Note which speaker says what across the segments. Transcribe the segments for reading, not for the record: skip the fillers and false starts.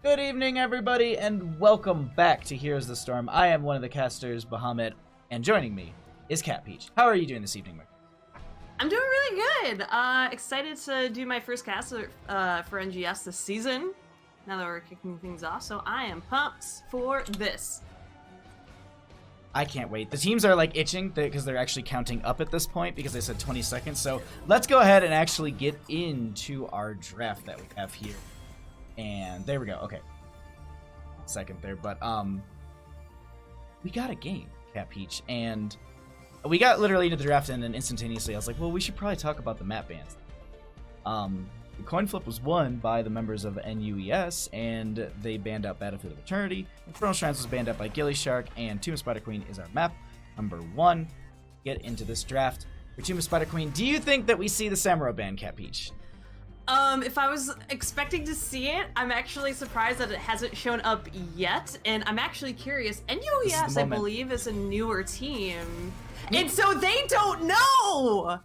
Speaker 1: Good evening, everybody, and welcome back to Heroes of the Storm. I am one of the casters, Bahamut, and joining me is Cat Peach. How are you doing this evening, Mike?
Speaker 2: I'm doing really good. Excited to do my first cast for NGS this season, now that we're kicking things off, so I am pumped for this.
Speaker 1: I can't wait. The teams are like itching because they're actually counting up at this point because they said 20 seconds. So let's go ahead and actually get into our draft that we have here. And there we go. Okay. Second there, but we got a game, Cat Peach, and we got literally into the draft and then instantaneously I was like, well, we should probably talk about the map bans. The coin flip was won by the members of NUES, and they banned out Battlefield of Eternity. Infernal Shrines was banned out by gillyShark, and Tomb of Spider Queen is our map number 1. Get into this draft for Tomb of Spider Queen. Do you think that we see the Samuro ban, Cat Peach?
Speaker 2: If I was expecting to see it, I'm actually surprised that it hasn't shown up yet, and I'm actually curious. NUES, I believe, is a newer team, and so they don't know!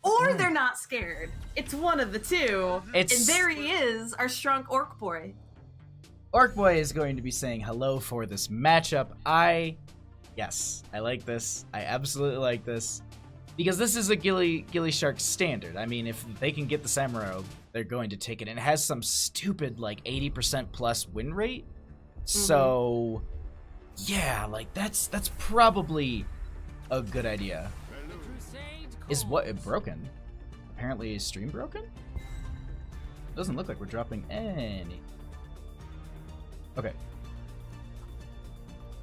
Speaker 2: Or they're not scared. It's one of the two. And there he is, our strong Orc Boy.
Speaker 1: Orc Boy is going to be saying hello for this matchup. Yes, I like this. I absolutely like this. Because this is a gillyShark standard. I mean, if they can get the Samuro, they're going to take it. And it has some stupid, like, 80% plus win rate. So, yeah, like, that's probably a good idea. Is what it broken? Apparently, is stream broken? Doesn't look like we're dropping any. Okay.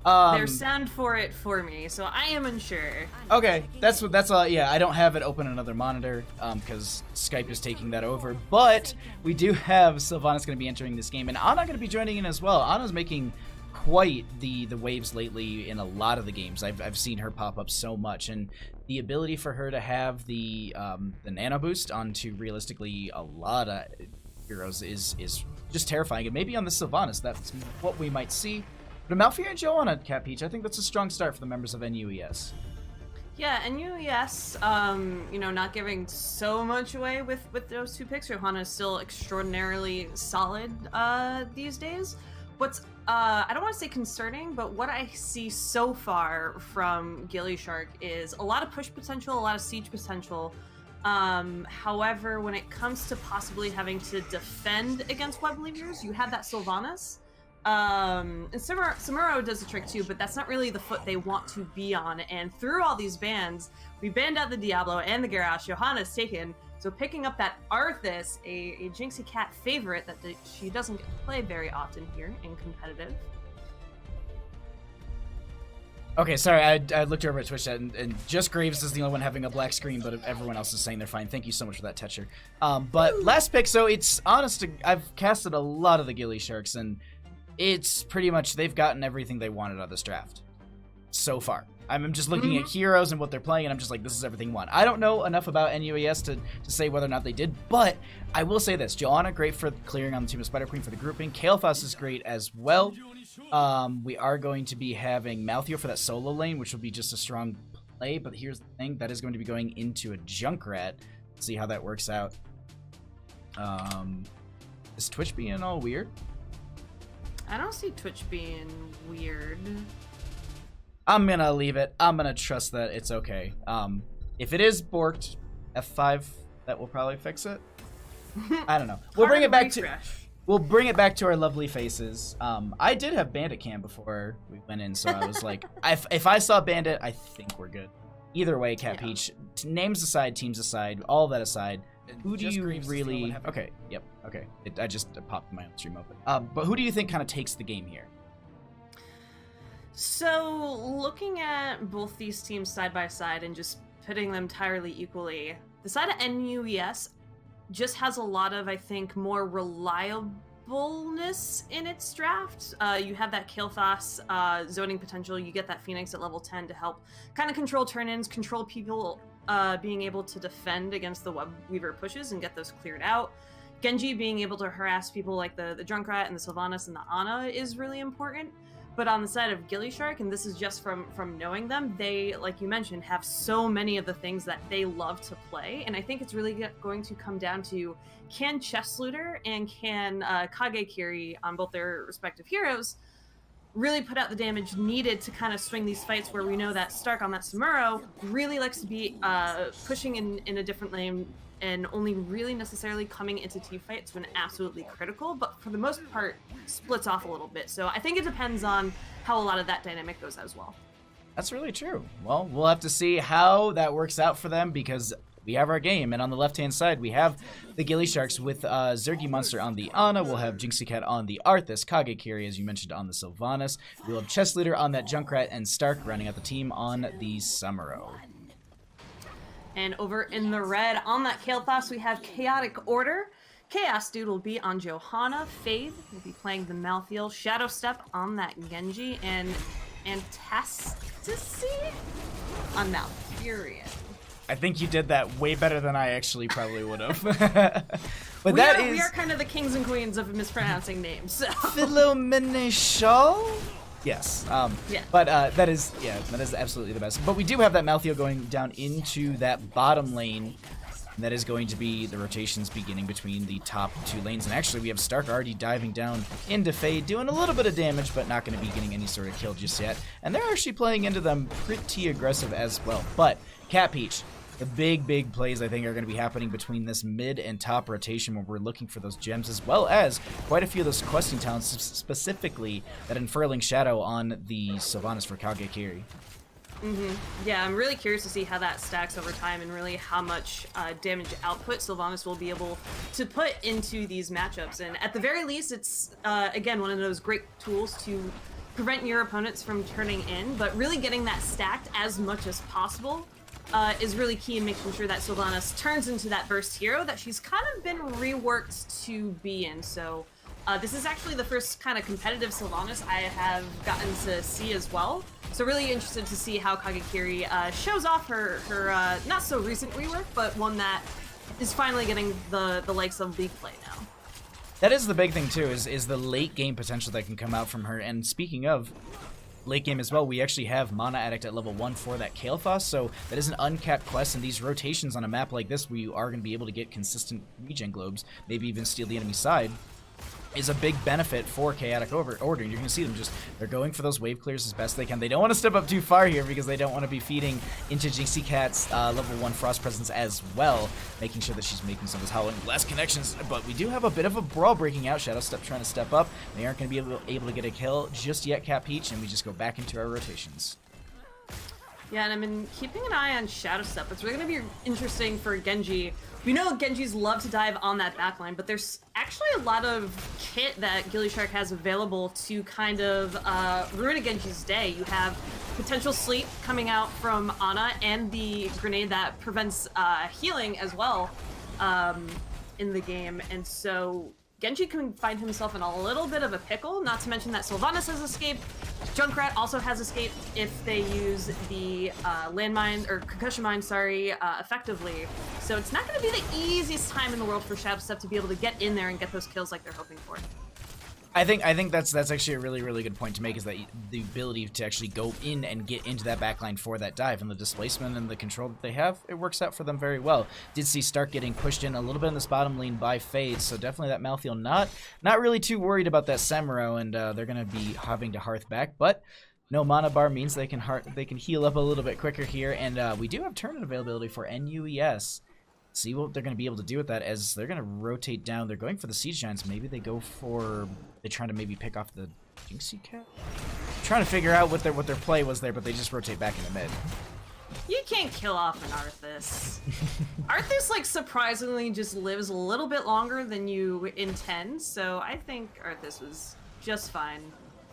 Speaker 2: There's sound for it for me, so I am unsure.
Speaker 1: Okay, that's all. Yeah, I don't have it open on another monitor because Skype is taking that over. But we do have Sylvanas going to be entering this game, and Anna going to be joining in as well. Anna's making quite the waves lately in a lot of the games. I've seen her pop up so much, and the ability for her to have the nano boost onto realistically a lot of heroes is just terrifying. And maybe on the Sylvanas, that's what we might see. But Malphite and Joanna, Cat Peach, I think that's a strong start for the members of NUES.
Speaker 2: Yeah, NUES, not giving so much away with those two picks. Johanna is still extraordinarily solid these days. What's I don't want to say concerning, but what I see so far from gillyShark is a lot of push potential, a lot of siege potential. However, when it comes to possibly having to defend against web leaders, you have that Sylvanas. And Samuro does the trick too, but that's not really the foot they want to be on. And through all these bans, we banned out the Diablo and the Garrosh. Johanna's taken. So picking up that Arthas, a Jinxie Cat favorite that she doesn't get to play very often here in competitive.
Speaker 1: Okay, sorry, I looked over at Twitch chat, and just Graves is the only one having a black screen, but everyone else is saying they're fine. Thank you so much for that, Tetcher. But last pick, so it's honest, I've casted a lot of the gillySharks, and it's pretty much, they've gotten everything they wanted out of this draft so far. I'm just looking at heroes and what they're playing, and I'm just like, this is everything one. I don't know enough about NUES to say whether or not they did, but I will say this. Joanna, great for clearing on the Tomb of Spider Queen for the grouping. Kael'thas is great as well. We are going to be having Maltheo for that solo lane, which will be just a strong play, but here's the thing. That is going to be going into a Junkrat. Let's see how that works out. Is Twitch being all weird?
Speaker 2: I don't see Twitch being weird.
Speaker 1: I'm gonna leave it. I'm gonna trust that it's okay. If it is borked, F5, that will probably fix it. I don't know. We'll bring it back to our lovely faces. I did have Bandit Cam before we went in, so I was like, if I saw Bandit, I think we're good. Either way, Cat Peach, names aside, teams aside, all that aside, who do you really... Okay, yep, okay. I just popped my own stream open. But who do you think kind of takes the game here?
Speaker 2: So, looking at both these teams side by side and just pitting them entirely equally, the side of NUES just has a lot of, I think, more reliableness in its draft. You have that Kael'thas zoning potential. You get that Phoenix at level 10 to help kind of control turn-ins, control people being able to defend against the Web Weaver pushes and get those cleared out. Genji being able to harass people like the Junkrat and the Sylvanas and the Ana is really important. But on the side of gillyShark, and this is just from knowing them, they, like you mentioned, have so many of the things that they love to play. And I think it's really going to come down to, can Chess Looter and can Kagekiri on both their respective heroes really put out the damage needed to kind of swing these fights, where we know that Stark on that Samuro really likes to be pushing in a different lane and only really necessarily coming into team fights when absolutely critical, but for the most part splits off a little bit. So I think it depends on how a lot of that dynamic goes as well.
Speaker 1: That's really true. Well, we'll have to see how that works out for them, because we have our game, and on the left-hand side, we have the gillySharks with Zergy Monster on the Ana. We'll have Jinxie Cat on the Arthas, Kagekiri, as you mentioned, on the Sylvanas. We'll have Chess Leader on that Junkrat, and Stark running out the team on the Samuro.
Speaker 2: And over in the red, on that Kael'thas, we have Chaotic Order. Chaos Dude will be on Johanna. Fade will be playing the Malthael. Shadow Step on that Genji. And Antastasy on Malfurion.
Speaker 1: I think you did that way better than I actually probably would have. But
Speaker 2: we
Speaker 1: we
Speaker 2: are kind of the kings and queens of mispronouncing names. So.
Speaker 1: Philomeneshal? Yes.
Speaker 2: Yeah.
Speaker 1: But that is absolutely the best. But we do have that Malthael going down into that bottom lane. And that is going to be the rotations beginning between the top two lanes. And actually, we have Stark already diving down into Fade, doing a little bit of damage, but not going to be getting any sort of kill just yet. And they're actually playing into them pretty aggressive as well. But Cat Peach, the big plays, I think, are going to be happening between this mid and top rotation, where we're looking for those gems, as well as quite a few of those questing talents, specifically that Unfurling Shadow on the Sylvanas for Kagekiri.
Speaker 2: Yeah, I'm really curious to see how that stacks over time, and really how much damage output Sylvanas will be able to put into these matchups. And at the very least, it's, again, one of those great tools to prevent your opponents from turning in, but really getting that stacked as much as possible is really key in making sure that Sylvanas turns into that burst hero that she's kind of been reworked to be in. So this is actually the first kind of competitive Sylvanas I have gotten to see as well. So really interested to see how Kagekiri shows off her not so recent rework, but one that is finally getting the likes of League play now.
Speaker 1: That is the big thing too, is the late game potential that can come out from her. And speaking of late game as well, we actually have Mana Addict at level 1 for that Kael'thas, so that is an uncapped quest, and these rotations on a map like this, where you are going to be able to get consistent regen globes, maybe even steal the enemy side, is a big benefit for Chaotic Order. And you're going to see them they're going for those wave clears as best they can. They don't want to step up too far here, because they don't want to be feeding into Jinxie Cat's level 1 Frost presence as well, making sure that she's making some of those Howling Blast connections. But we do have a bit of a brawl breaking out. Shadow Step trying to step up. They aren't going to be able to get a kill just yet, Cat Peach, and we just go back into our rotations.
Speaker 2: Yeah, and I've been keeping an eye on Shadow Step. It's really going to be interesting for Genji. We know Genjis love to dive on that backline, but there's actually a lot of kit that gillyShark has available to kind of ruin a Genji's day. You have potential sleep coming out from Ana, and the grenade that prevents healing as well in the game. And so Genji can find himself in a little bit of a pickle, not to mention that Sylvanas has escaped. Junkrat also has escaped if they use the landmine, or concussion mine, sorry, effectively. So it's not going to be the easiest time in the world for Shadow Step to be able to get in there and get those kills like they're hoping for.
Speaker 1: I think that's actually a really good point to make, is that the ability to actually go in and get into that backline for that dive, and the displacement and the control that they have, it works out for them very well. Did see Stark getting pushed in a little bit in this bottom lane by Fade, so definitely that Malthael not really too worried about that Samuro, and they're gonna be having to hearth back, but no mana bar means they can heal up a little bit quicker here, and we do have tournament availability for NUES. See what they're going to be able to do with that, as they're going to rotate down. They're going for the Siege Giants. Maybe they go for... They're trying to maybe pick off the Jinxie Cat? Trying to figure out what their play was there, but they just rotate back in the mid.
Speaker 2: You can't kill off an Arthas. Arthas, like, surprisingly just lives a little bit longer than you intend, so I think Arthas was just fine.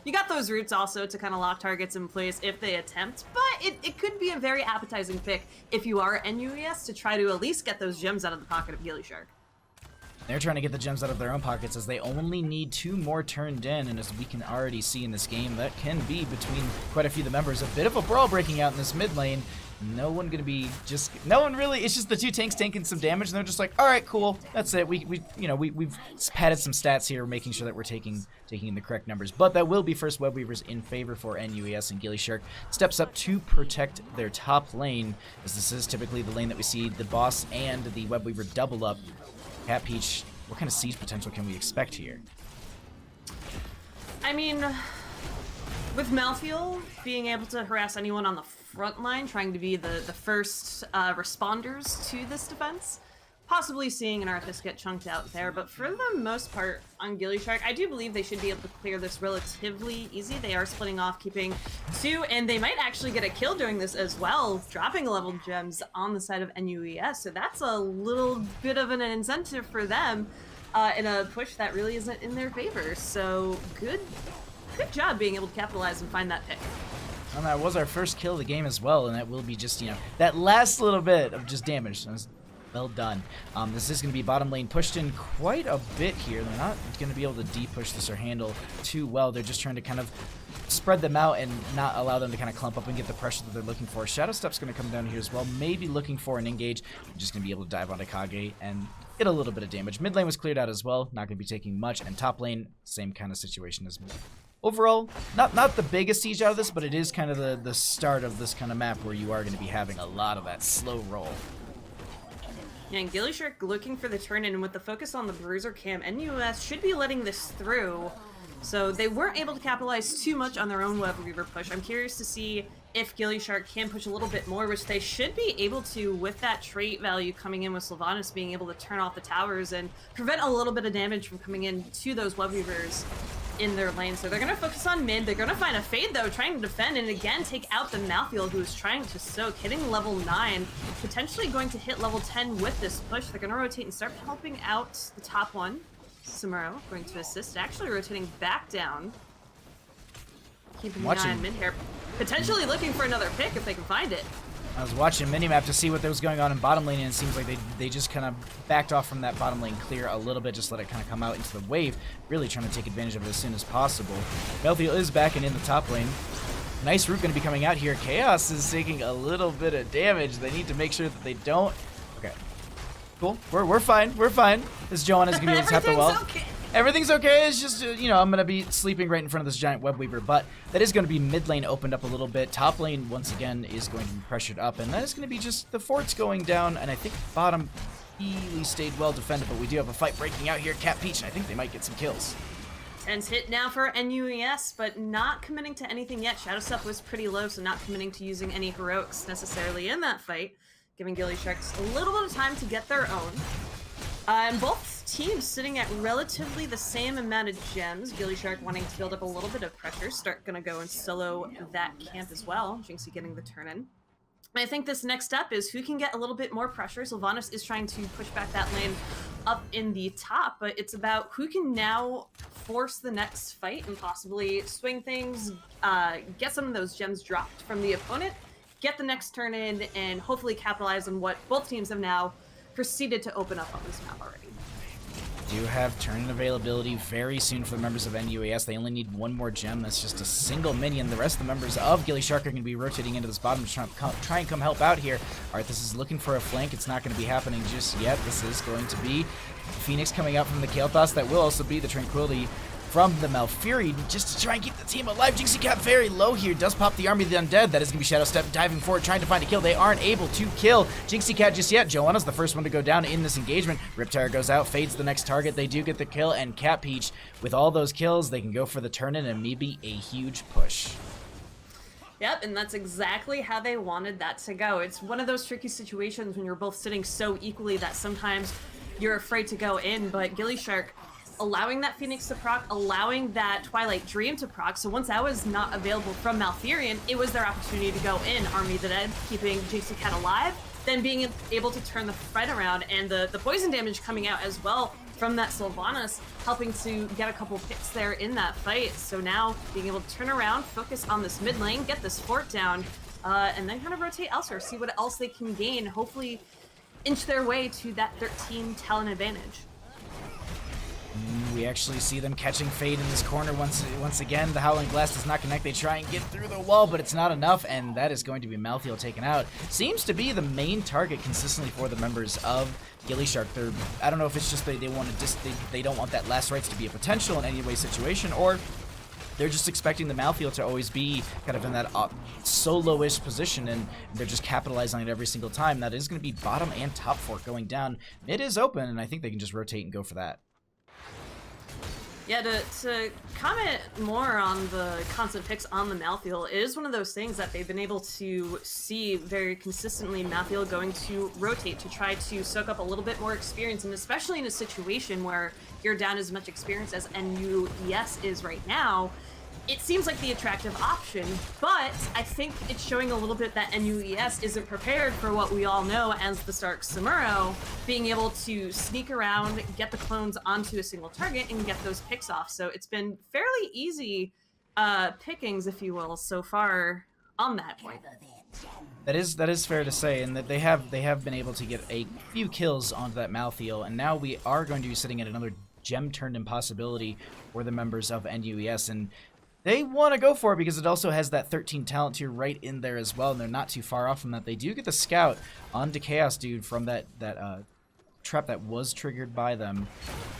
Speaker 2: You got those roots also to kind of lock targets in place if they attempt, but it could be a very appetizing pick if you are NUES to try to at least get those gems out of the pocket of gillyShark.
Speaker 1: They're trying to get the gems out of their own pockets, as they only need 2 more turned in, and as we can already see in this game, that can be between quite a few of the members. A bit of a brawl breaking out in this mid lane, No one gonna be no one really. It's just the two tanks taking some damage, and they're just like, all right, cool, that's it. We've padded some stats here, making sure that we're taking in the correct numbers. But that will be first web weavers in favor for NUES, and gillyShark steps up to protect their top lane, as this is typically the lane that we see the boss and the web weaver double up. Cat Peach, what kind of siege potential can we expect here?
Speaker 2: I mean, with Malthael being able to harass anyone on the front line, trying to be the first responders to this defense, possibly seeing an Arthas get chunked out there, but for the most part on gillyShark, I do believe they should be able to clear this relatively easy. They are splitting off, keeping 2, and they might actually get a kill doing this as well, dropping level gems on the side of NUES, so that's a little bit of an incentive for them in a push that really isn't in their favor. So good job being able to capitalize and find that pick.
Speaker 1: And that was our first kill of the game as well, and that will be just, that last little bit of just damage. That was well done. This is going to be bottom lane pushed in quite a bit here. They're not going to be able to de-push this or handle too well. They're just trying to kind of spread them out and not allow them to kind of clump up and get the pressure that they're looking for. Shadow Step's going to come down here as well, maybe looking for an engage. I'm just going to be able to dive onto Kage and get a little bit of damage. Mid lane was cleared out as well, not going to be taking much, and top lane, same kind of situation as me. Overall, not the biggest siege out of this, but it is kind of the start of this kind of map where you are going to be having a lot of that slow roll.
Speaker 2: Yeah, and gillyShark looking for the turn-in, and with the focus on the Bruiser cam, NUES should be letting this through. So they weren't able to capitalize too much on their own web weaver push. I'm curious to see if gillyShark can push a little bit more, which they should be able to with that trait value coming in with Sylvanas being able to turn off the towers and prevent a little bit of damage from coming in to those web weavers in their lane. So they're going to focus on mid. They're going to find a fade, though, trying to defend, and again take out the Malthael, who is trying to soak, hitting level 9, potentially going to hit level 10 with this push. They're going to rotate and start helping out the top one. Samuro going to assist, actually rotating back down. Keeping an eye on mid here. Potentially looking for another pick if they can find it.
Speaker 1: I was watching minimap to see what was going on in bottom lane, and it seems like they just kind of backed off from that bottom lane clear a little bit, just let it kind of come out into the wave, really trying to take advantage of it as soon as possible. Malthael is back and in the top lane. Nice root going to be coming out here. Chaos is taking a little bit of damage. They need to make sure that they don't... Okay. Cool. We're fine. We're fine. This Joanna's going to be able to tap the well.
Speaker 2: Okay.
Speaker 1: Everything's okay. It's just, I'm going to be sleeping right in front of this giant web weaver, but that is going to be mid lane opened up a little bit. Top lane, once again, is going to be pressured up, and that is going to be just the forts going down, and I think bottom really stayed well defended, but we do have a fight breaking out here. Cat Peach, and I think they might get some kills.
Speaker 2: Tense hit now for NUES, but not committing to anything yet. Shadow Step was pretty low, so not committing to using any heroics necessarily in that fight, giving gillyShark a little bit of time to get their own. And both teams sitting at relatively the same amount of gems. gillyShark wanting to build up a little bit of pressure. Start gonna go and solo that camp as well. Jinxie getting the turn in. I think this next step is who can get a little bit more pressure. Sylvanas is trying to push back that lane up in the top, but it's about who can now force the next fight and possibly swing things, get some of those gems dropped from the opponent, get the next turn in, and hopefully capitalize on what both teams have now proceeded to open up on this map already.
Speaker 1: Do have turn-in availability very soon for the members of NUES. They only need one more gem. That's just a single minion. The rest of the members of gillyShark are going to be rotating into this bottom to try and come help out here. Alright, this is looking for a flank. It's not going to be happening just yet. This is going to be Phoenix coming out from the Kael'thas. That will also be the Tranquility from the Malfuri, just to try and keep the team alive. Jinxie Cat very low here, does pop the Army of the Undead. That is going to be Shadow Step diving forward, trying to find a kill. They aren't able to kill Jinxie Cat just yet. Joanna's the first one to go down in this engagement. Riptire goes out, fades the next target. They do get the kill, and Cat Peach, with all those kills, they can go for the turn-in and maybe a huge push.
Speaker 2: Yep, and that's exactly how they wanted that to go. It's one of those tricky situations when you're both sitting so equally that sometimes you're afraid to go in, but gillyShark allowing that Phoenix to proc, allowing that Twilight Dream to proc, so once that was not available from Malfurion, it was their opportunity to go in, Army of the Dead, keeping Jinxie Cat alive, then being able to turn the fight around, and the poison damage coming out as well from that Sylvanas, helping to get a couple picks there in that fight. So now being able to turn around, focus on this mid lane, get this fort down, and then kind of rotate elsewhere, see what else they can gain, hopefully inch their way to that 13 talent advantage.
Speaker 1: We actually see them catching Fade in this corner once again. The Howling Blast does not connect. They try and get through the wall, but it's not enough, and that is going to be Malthael taken out. Seems to be the main target consistently for the members of gillyShark. I don't know if it's just they want to they don't want that last rights to be a potential in any way situation, or they're just expecting the Malthael to always be kind of in that solo-ish position, and they're just capitalizing on it every single time. That is going to be bottom and top fork going down. Mid is open, and I think they can just rotate and go for that.
Speaker 2: Yeah, to comment more on the constant picks on the Malthael, it is one of those things that they've been able to see very consistently. Malthael going to rotate to try to soak up a little bit more experience, and especially in a situation where you're down as much experience as NUES is right now, it seems like the attractive option, but I think it's showing a little bit that NUES isn't prepared for what we all know as the Stark Samuro, being able to sneak around, get the clones onto a single target, and get those picks off. So it's been fairly easy pickings, if you will, so far on that point.
Speaker 1: That is fair to say, and that they have been able to get a few kills onto that Malthael, and now we are going to be sitting at another gem turned impossibility for the members of NUES, and they want to go for it because it also has that 13 talent tier right in there as well, and they're not too far off from that. They do get the scout onto Chaos Dude from that trap that was triggered by them.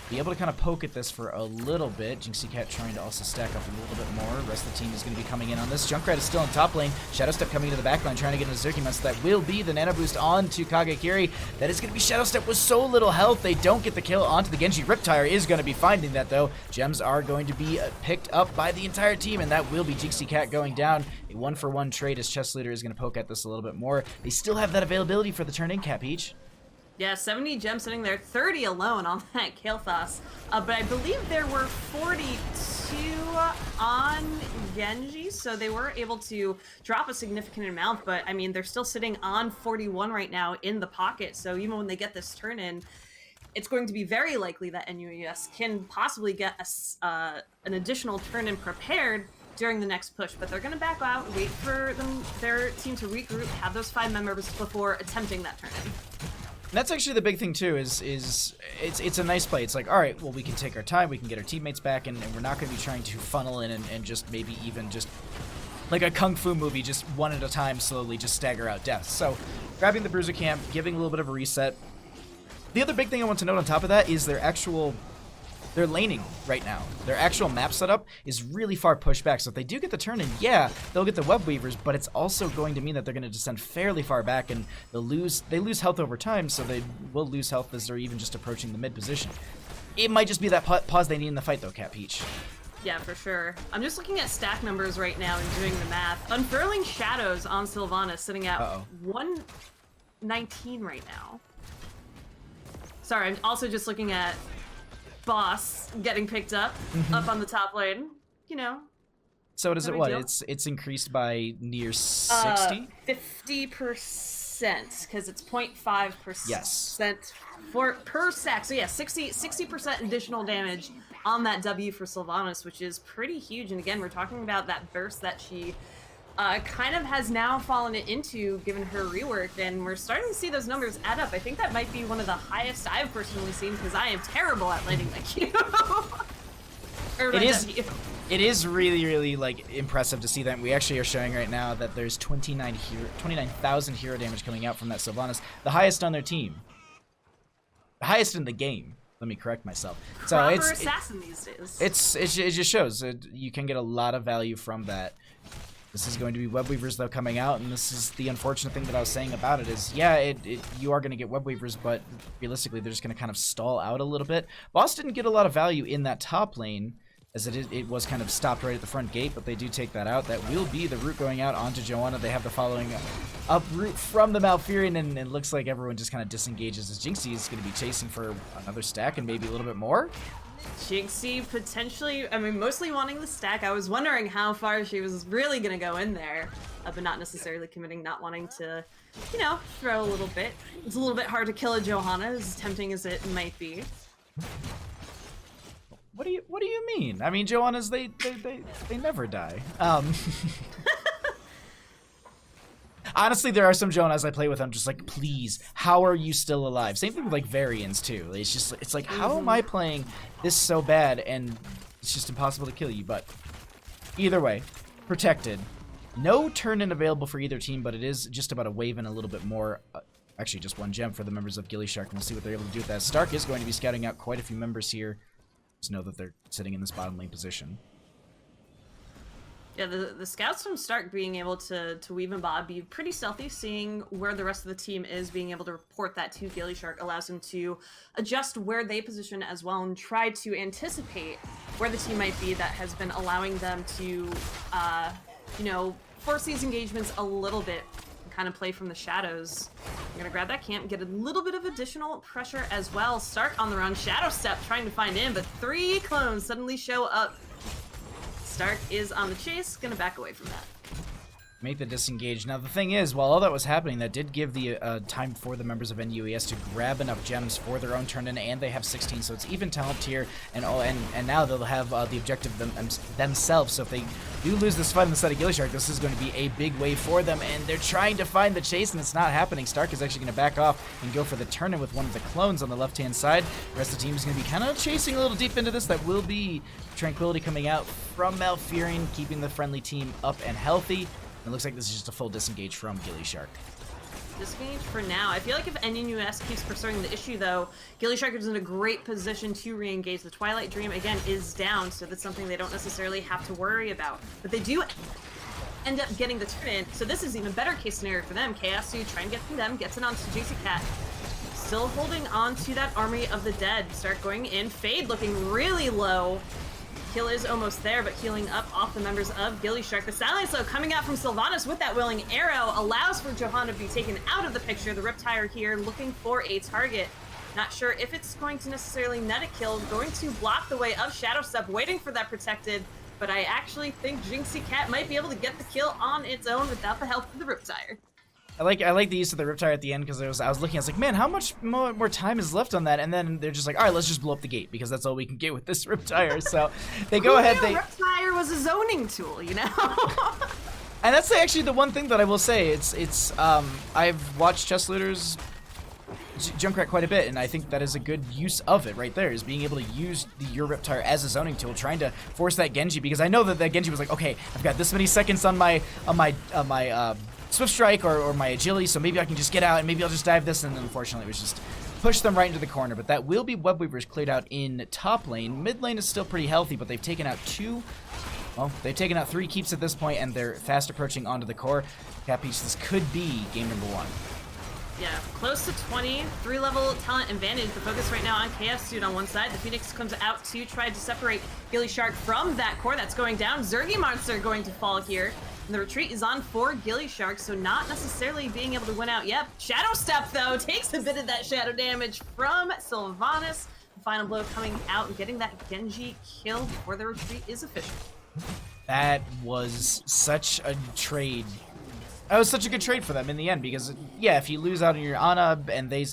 Speaker 1: Be able to kind of poke at this for a little bit. Jinxie Cat trying to also stack up a little bit more. The rest of the team is going to be coming in on this. Junkrat is still in top lane. Shadow Step coming into the back line, trying to get into Zerkimon, so that will be the nano boost onto Kagekiri. That is going to be Shadow Step with so little health. They don't get the kill onto the Genji. Riptire is going to be finding that, though. Gems are going to be picked up by the entire team, and that will be Jinxie Cat going down. A 1-for-1 trade as Chess Leader is going to poke at this a little bit more. They still have that availability for the turn-in cap each.
Speaker 2: Yeah, 70 gems sitting there, 30 alone on that Kael'thas. But I believe there were 42 on Genji, so they were able to drop a significant amount, but I mean, they're still sitting on 41 right now in the pocket, so even when they get this turn in, it's going to be very likely that NUES can possibly get an additional turn in prepared during the next push, but they're going to back out, wait for their team to regroup, have those 5 members before attempting that turn in.
Speaker 1: And that's actually the big thing too, is it's a nice play. It's like, all right, well, we can take our time, we can get our teammates back, and we're not going to be trying to funnel in and just maybe even just like a kung fu movie, just one at a time, slowly just stagger out deaths. So grabbing the Bruiser Camp, giving a little bit of a reset. The other big thing I want to note on top of that is they're laning right now. Their actual map setup is really far pushed back. So if they do get the turn in, yeah, they'll get the web weavers, but it's also going to mean that they're going to descend fairly far back, and they lose health over time, so they will lose health as they're even just approaching the mid position. It might just be that pause they need in the fight though, Cat Peach.
Speaker 2: Yeah, for sure. I'm just looking at stack numbers right now and doing the math. Unfurling Shadows on Sylvanas sitting at 119 right now. Sorry, I'm also just looking at Boss getting picked up on the top lane, you know.
Speaker 1: So does it what? It's increased by near 60?
Speaker 2: 50%, because it's 0.5%.
Speaker 1: Yes.
Speaker 2: Per stack. So yeah, 60% additional damage on that W for Sylvanas, which is pretty huge. And again, we're talking about that burst that she kind of has now fallen into given her rework, and we're starting to see those numbers add up. I think that might be one of the highest I've personally seen, because I am terrible at lighting my Q.
Speaker 1: It is really, really like impressive to see that. We actually are showing right now that there's 29,000 hero damage coming out from that Sylvanas, the highest on their team, the highest in the game. Let me correct myself. So
Speaker 2: proper assassin these days.
Speaker 1: It just shows you can get a lot of value from that. This is going to be web weavers though coming out, and this is the unfortunate thing that I was saying about it is, yeah, you are going to get web weavers, but realistically they're just going to kind of stall out a little bit. Boss didn't get a lot of value in that top lane, as it was kind of stopped right at the front gate, but they do take that out. That will be the root going out onto Joanna. They have the following up root from the Malfurion, and it looks like everyone just kind of disengages as Jinxie is going to be chasing for another stack and maybe a little bit more.
Speaker 2: Jinxie potentially, I mean, mostly wanting the stack. I was wondering how far she was really going to go in there, but not necessarily committing, not wanting to, you know, throw a little bit. It's a little bit hard to kill a Johanna, as tempting as it might be.
Speaker 1: What do you mean? I mean, Johannas, they never die. Honestly, there are some Jonas I play with. I'm just like, please, how are you still alive? Same thing with like Varians too. It's like, how am I playing this so bad and it's just impossible to kill you? But either way, protected. No turn-in available for either team, but it is just about a wave and a little bit more. Actually, just one gem for the members of gillyShark, and we'll see what they're able to do with that. Stark is going to be scouting out quite a few members here. Just know that they're sitting in this bottom lane position.
Speaker 2: Yeah, the scouts from Stark being able to weave and bob, be pretty stealthy, seeing where the rest of the team is, being able to report that to gillyShark allows them to adjust where they position as well and try to anticipate where the team might be that has been allowing them to, you know, force these engagements a little bit, kind of play from the shadows. I'm gonna grab that camp, get a little bit of additional pressure as well. Stark on the run, Shadow Step trying to find in, but 3 clones suddenly show up. Stark is on the chase, gonna back away from that.
Speaker 1: Make the disengage. Now the thing is, while all that was happening, that did give the time for the members of NUES to grab enough gems for their own turn in, and they have 16, so it's even talent here, and now they'll have the objective themselves. So if they do lose this fight on the side of gillyShark, this is going to be a big wave for them, and they're trying to find the chase, and it's not happening. Stark is actually going to back off and go for the turn in with one of the clones on the left-hand side. The rest of the team is going to be kind of chasing a little deep into this. That will be Tranquility coming out from Malfurion, keeping the friendly team up and healthy. It looks like this is just a full disengage from gillyShark.
Speaker 2: Disengage for now. I feel like if NUES keeps pursuing the issue, though, gillyShark is in a great position to re-engage. The Twilight Dream, again, is down, so that's something they don't necessarily have to worry about. But they do end up getting the turn in, so this is even better case scenario for them. Chaos trying to get through them, gets it onto JC Cat. Still holding on to that Army of the Dead. Start going in. Fade looking really low. Kill is almost there, but healing up off the members of gillyShark. The silence, though, coming out from Sylvanas with that willing arrow allows for Johanna to be taken out of the picture. The Riptire here looking for a target. Not sure if it's going to necessarily net a kill. Going to block the way of Shadow Step, waiting for that protected. But I actually think Jinxie Cat might be able to get the kill on its own without the help of the Riptire.
Speaker 1: I like the use of the Riptire at the end because I was looking, I was like, man, how much more time is left on that? And then they're just like, all right, let's just blow up the gate because that's all we can get with this Riptire. So they go ahead.
Speaker 2: Riptire was a zoning tool, you know.
Speaker 1: And that's actually the one thing that I will say. It's I've watched chess looters Junkrat quite a bit, and I think that is a good use of it right there, is being able to use your Riptire as a zoning tool, trying to force that Genji, because I know that Genji was like, okay, I've got this many seconds on my Swift Strike or my agility, so maybe I can just get out and maybe I'll just dive this, and unfortunately it was just push them right into the corner. But that will be Web Weavers cleared out in top lane. Mid lane is still pretty healthy, but they've taken out they've taken out 3 keeps at this point, and they're fast approaching onto the core. Capiche, this could be game number 1.
Speaker 2: Yeah, close to 20, 3-level talent advantage. The focus right now on Chaos Suit on one side. The Phoenix comes out to try to separate gillyShark from that core that's going down. Zergy Monster going to fall here. And the retreat is on for gillyShark, so not necessarily being able to win out yet. Shadow Step, though, takes a bit of that shadow damage from Sylvanas. The final blow coming out and getting that Genji kill before the retreat is official.
Speaker 1: That was such a trade. That was such a good trade for them in the end, because yeah, if you lose out on your Ana and they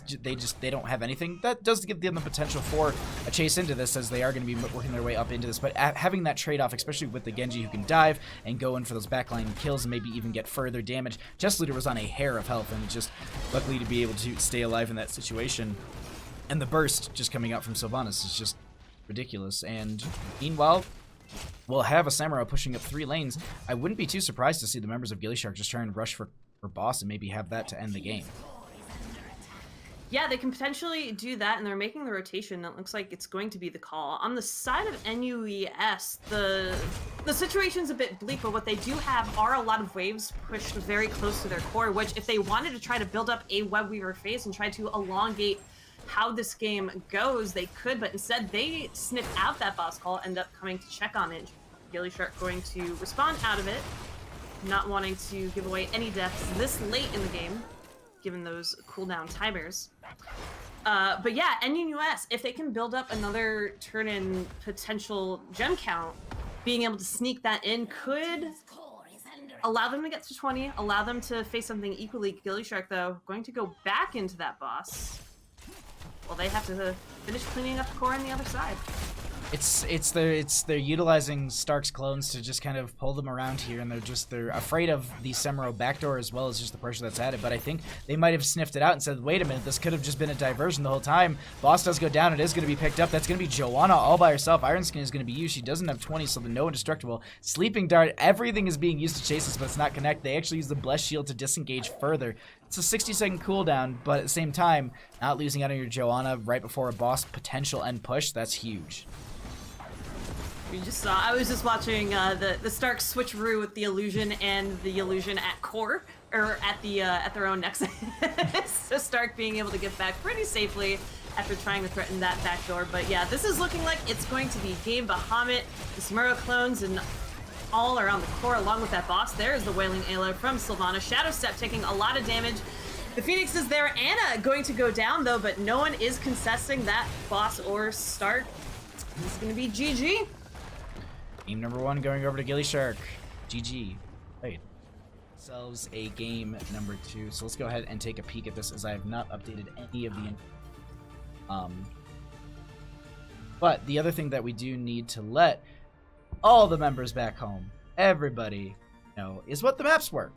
Speaker 1: don't have anything, that does give them the potential for a chase into this, as they are going to be working their way up into this. But having that trade-off, especially with the Genji who can dive and go in for those backline kills and maybe even get further damage. Jess Looter was on a hair of health, and just luckily to be able to stay alive in that situation. And the burst just coming out from Sylvanas is just ridiculous. And meanwhile, we'll have a Samurai pushing up 3 lanes. I wouldn't be too surprised to see the members of gillyShark just try and rush for boss and maybe have that to end the game.
Speaker 2: Yeah, they can potentially do that, and they're making the rotation. That looks like it's going to be the call. On the side of NUES, the situation's a bit bleak, but what they do have are a lot of waves pushed very close to their core, which if they wanted to try to build up a Web Weaver phase and try to elongate how this game goes, they could, but instead they sniff out that boss call, end up coming to check on it. gillyShark going to respond out of it, not wanting to give away any deaths this late in the game, given those cooldown timers. But yeah, NUES, if they can build up another turn-in potential gem count, being able to sneak that in could allow them to get to 20, allow them to face something equally. gillyShark, though, going to go back into that boss. Well, they have to finish cleaning up the core on the other side.
Speaker 1: They're utilizing Stark's clones to just kind of pull them around here, and they're afraid of the Semiro backdoor as well as just the pressure that's added. But I think they might have sniffed it out and said, wait a minute, this could have just been a diversion the whole time. Boss does go down, it is going to be picked up. That's going to be Joanna all by herself. Iron Skin is going to be used. She doesn't have 20, so the no indestructible. Sleeping Dart, everything is being used to chase us, but it's not connect. They actually use the Blessed Shield to disengage further. It's a 60-second cooldown, but at the same time, not losing out on your Joanna right before a boss potential end push, that's huge.
Speaker 2: We just saw. I was just watching the Stark switcheroo with the illusion and the illusion at core, or at their own Nexus. So Stark being able to get back pretty safely after trying to threaten that back door. But yeah, this is looking like it's going to be game Bahamut, the Semiro clones, and all around the core, along with that boss. There is the Wailing Aloe from Sylvana. Shadow Step taking a lot of damage. The Phoenix is there. Anna going to go down though, but no one is contesting that boss or Stark. This is going to be GG.
Speaker 1: Game number 1 going over to gillyShark. GG. Wait. Selves a game number 2. So let's go ahead and take a peek at this, as I have not updated any of the but the other thing that we do need to let all the members back home, everybody, know, is what the maps were.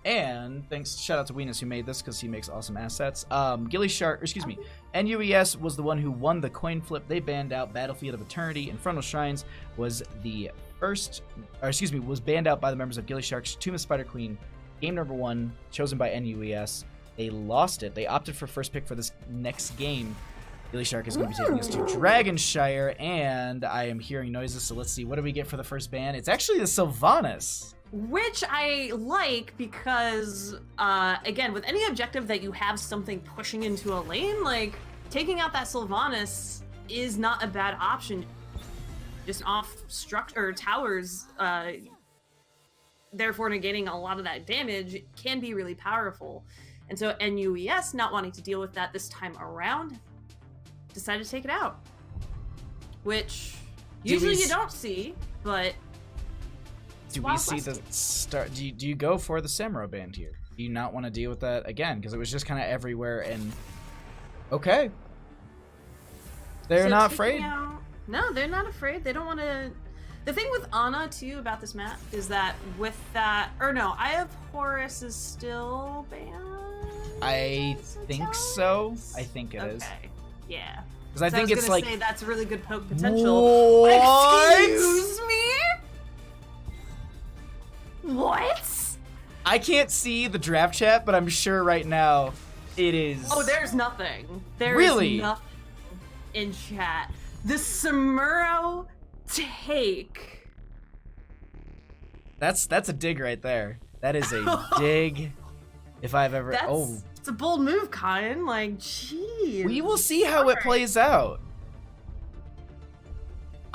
Speaker 1: And shout out to Weenus who made this, because he makes awesome assets. gillyShark, excuse me, NUES was the one who won the coin flip. They banned out Battlefield of Eternity. Infernal Shrines was the first, or excuse me, was banned out by the members of gillyShark's Tomb of Spider Queen. Game number 1, chosen by NUES. They lost it. They opted for first pick for this next game. gillyShark is going to be taking us to Dragonshire, and I am hearing noises, so let's see. What do we get for the first ban? It's actually the Sylvanas.
Speaker 2: Which I like because, again, with any objective that you have something pushing into a lane, like, taking out that Sylvanas is not a bad option. Just off towers, therefore negating a lot of that damage can be really powerful. And so NUES, not wanting to deal with that this time around, decided to take it out. Which, usually you don't see, but...
Speaker 1: Do we see the start? Do you go for the Semiro band here? Do you not want to deal with that again? Because it was just kind of everywhere, and okay, they're not afraid.
Speaker 2: No, they're not afraid. They don't want to. The thing with Ana too about this map is that with that, or no, Eye of Horus is still banned.
Speaker 1: I think so. I think it is.
Speaker 2: Okay, yeah.
Speaker 1: Because I think it's like
Speaker 2: say that's really good poke potential.
Speaker 1: What?
Speaker 2: Excuse me. What?
Speaker 1: I can't see the draft chat, but I'm sure right now it is.
Speaker 2: Oh, there's nothing. There's
Speaker 1: really
Speaker 2: nothing in chat. The Semiro take.
Speaker 1: That's a dig right there. That is a dig. If I've ever.
Speaker 2: It's a bold move, Kyan. Like, jeez.
Speaker 1: We will see how it plays out.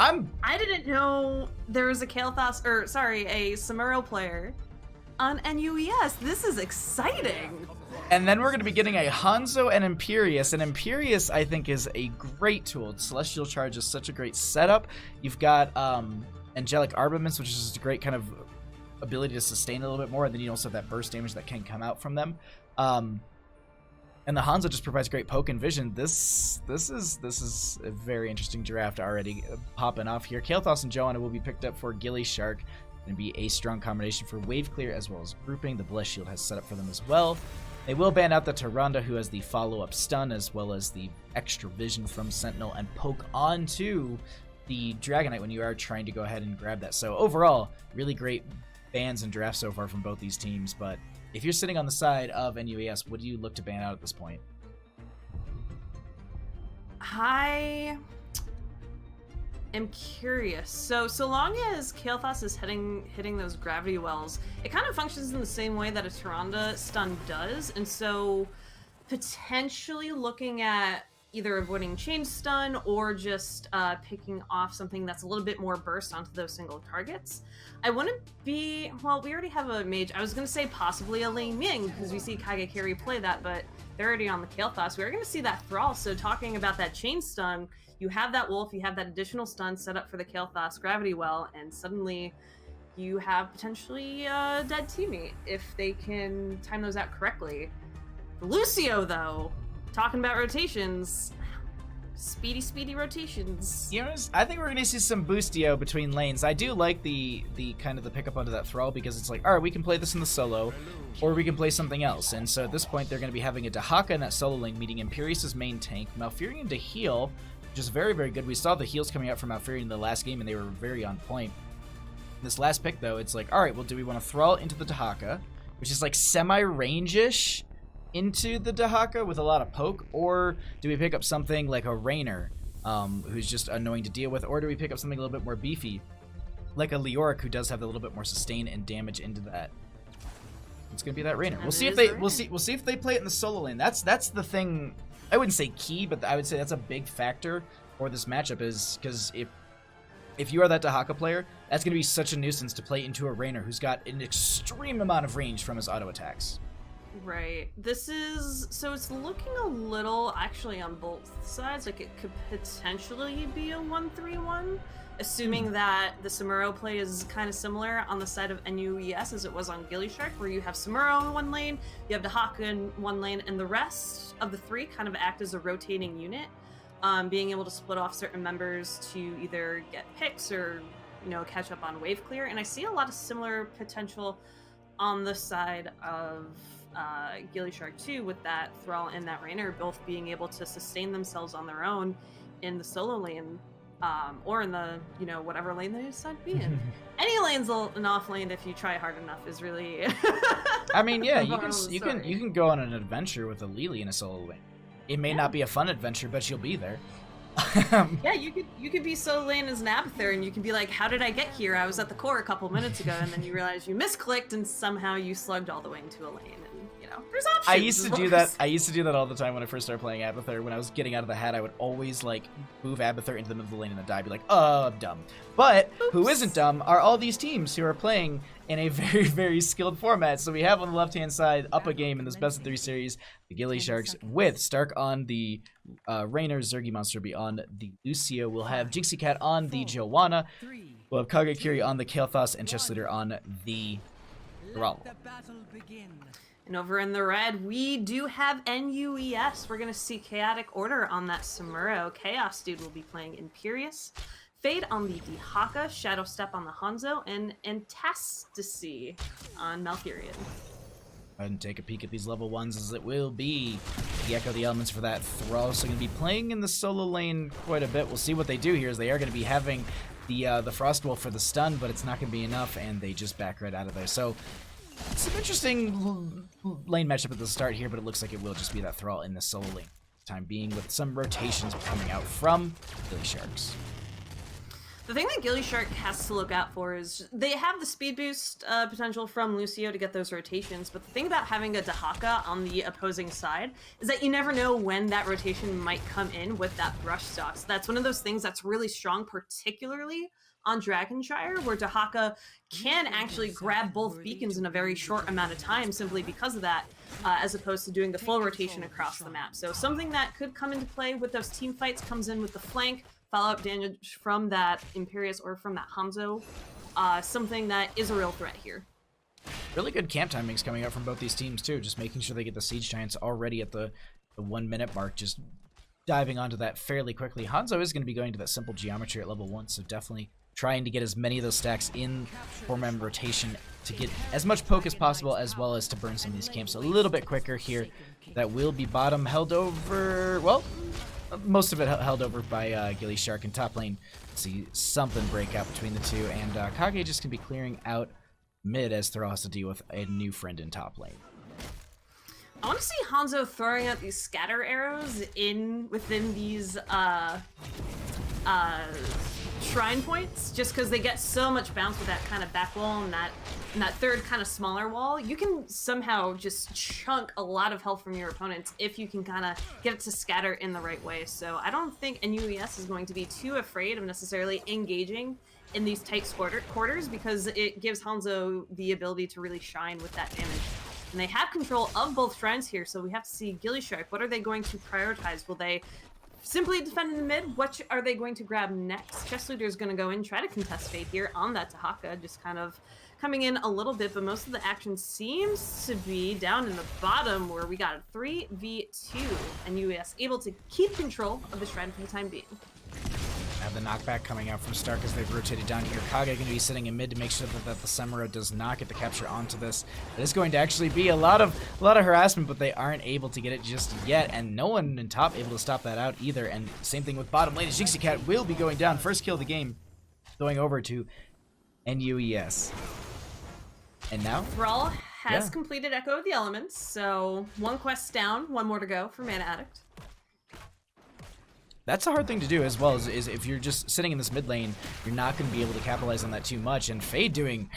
Speaker 2: I didn't know there was a Kael'thas, a Semiro player on NUES. This is exciting.
Speaker 1: And then we're going to be getting a Hanzo and Imperius. And Imperius, I think, is a great tool. Celestial Charge is such a great setup. You've got Angelic Armaments, which is just a great kind of ability to sustain a little bit more. And then you also have that burst damage that can come out from them. And the Hanzo just provides great poke and vision. This is a very interesting draft already popping off here. Kael'thas and Joanna will be picked up for gillyShark. Going to be a strong combination for wave clear as well as grouping. The Blessed Shield has set up for them as well. They will ban out the Tyrande, who has the follow-up stun as well as the extra vision from Sentinel, and poke onto the Dragonite when you are trying to go ahead and grab that. So overall, really great bans and drafts so far from both these teams, but if you're sitting on the side of NUES, what do you look to ban out at this point?
Speaker 2: I am curious. So long as Kael'thas is hitting those gravity wells, it kind of functions in the same way that a Tyrande stun does, and so potentially looking at either avoiding chain stun or just picking off something that's a little bit more burst onto those single targets. I wouldn't be, well, we already have a mage. I was going to say possibly a Lei Ming, because we see Kagekiri play that, but they're already on the Kael'thas. We're going to see that Thrall, so talking about that chain stun, you have that Wolf, you have that additional stun set up for the Kael'thas Gravity Well, and suddenly you have potentially a dead teammate if they can time those out correctly. Lucio, though, talking about rotations, Speedy rotations.
Speaker 1: You know, I think we're gonna see some boostio between lanes. I do like the kind of the pickup onto that thrall because it's like, all right, we can play this in the solo, or we can play something else. And so at this point, they're gonna be having a Dahaka in that solo lane, meeting Imperius' main tank, Malfurion to heal, which is very, very good. We saw the heals coming out from Malfurion in the last game, and they were very on point. This last pick, though, it's like, all right, well, do we want to thrall into the Dahaka, which is like semi-range-ish into the Dahaka with a lot of poke, or do we pick up something like a Raynor, who's just annoying to deal with, or do we pick up something a little bit more beefy, like a Leoric, who does have a little bit more sustain and damage into that? It's gonna be that Raynor. We'll see if they we'll see if they play it in the solo lane. That's the thing. I wouldn't say key, but I would say that's a big factor for this matchup, is because if you are that Dahaka player, that's going to be such a nuisance to play into a Raynor who's got an extreme amount of range from his auto attacks.
Speaker 2: Right. This is, so it's looking a little, actually on both sides, like it could potentially be a 1-3-1, assuming that the Samuro play is kind of similar on the side of NUES as it was on gillyShark, where you have Samuro in one lane, you have Dahaka in one lane, and the rest of the three kind of act as a rotating unit, being able to split off certain members to either get picks or, you know, catch up on wave clear. And I see a lot of similar potential on the side of gillyShark too, with that Thrall and that Raynor both being able to sustain themselves on their own in the solo lane, or in the, you know, whatever lane they decide to be in. Any lane's an off lane if you try hard enough is really.
Speaker 1: I mean, yeah, you can go on an adventure with a Lily in a solo lane. It may not be a fun adventure, but you'll be there.
Speaker 2: Yeah, you could be solo lane as an Abathur, and you can be like, how did I get here? I was at the core a couple minutes ago, and then you realize you misclicked, and somehow you slugged all the way into a lane. And you know, there's options.
Speaker 1: I used to do that. I used to do that all the time when I first started playing Abathur. When I was getting out of the hat, I would always like move Abathur into the middle of the lane and then die. Be like, oh, I'm dumb. But who isn't dumb are all these teams who are playing in a very, very skilled format. So we have on the left-hand side up a game in this best of 3 series, the gillySharks with Stark on the Raynor, Zergy Monster be on the Lucio. We'll have Jinxie Cat on the Joanna. We'll have Kagekiri on the Kael'thas and Chess Leader on the Thrall.
Speaker 2: And over in the red, we do have NUES. We're going to see Chaotic Order on that Samuro. Chaos Dude will be playing Imperius. Fade on the Dahaka, Shadow Step on the Hanzo, and Antastasy on Malfurion.
Speaker 1: Go ahead and take a peek at these level 1s, as it will be the Echo the Elements for that Thrall. So going to be playing in the solo lane quite a bit. We'll see what they do here, as they are going to be having the Frostwolf for the stun, but it's not going to be enough, and they just back right out of there. So it's an interesting lane matchup at the start here, but it looks like it will just be that Thrall in the solo lane for the time being, with some rotations coming out from gillySharks.
Speaker 2: The thing that gillyShark has to look out for is they have the speed boost potential from Lucio to get those rotations, but the thing about having a Dahaka on the opposing side is that you never know when that rotation might come in with that brush stock. So that's one of those things that's really strong, particularly on Dragonshire, where Dahaka can actually grab both beacons in a very short amount of time simply because of that, as opposed to doing the full rotation across the map. So something that could come into play with those team fights comes in with the flank, follow-up damage from that Imperius or from that Hanzo, something that is a real threat here.
Speaker 1: Really good camp timings coming out from both these teams too, just making sure they get the Siege Giants already at the 1 minute mark, just diving onto that fairly quickly. Hanzo is going to be going to that simple geometry at level 1, so definitely trying to get as many of those stacks in 4-man rotation to get as much poke as possible, as well as to burn some of these camps a little bit quicker here. That will be bottom held over, well, most of it held over by gillyShark in top lane. See something break out between the two, and Kage just can be clearing out mid as Thrall has to deal with a new friend in top lane.
Speaker 2: I want to see Hanzo throwing out these scatter arrows within these shrine points, just because they get so much bounce with that kind of back wall and that third kind of smaller wall. You can somehow just chunk a lot of health from your opponents if you can kind of get it to scatter in the right way. So I don't think NUES is going to be too afraid of necessarily engaging in these tight quarters, because it gives Hanzo the ability to really shine with that damage. And they have control of both shrines here, so we have to see gillyShark. What are they going to prioritize? Will they simply defending the mid. What are they going to grab next? Chess Leader is going to go in, try to contest Fade here on that Dahaka, just kind of coming in a little bit, but most of the action seems to be down in the bottom where we got a 3v2, and NUES able to keep control of the Shred for the time being.
Speaker 1: Have the knockback coming out from Stark as they've rotated down here. Kage going to be sitting in mid to make sure that the Semiro does not get the capture onto this. It is going to actually be a lot of harassment, but they aren't able to get it just yet, and no one in top able to stop that out either. And same thing with bottom lane. gillyShark will be going down. First kill of the game, going over to NUES. And now
Speaker 2: Thrall has completed Echo of the Elements, so one quest down, one more to go for Mana Addict.
Speaker 1: that's a hard thing to do as well, is if you're just sitting in this mid lane, you're not going to be able to capitalize on that too much. And Fade doing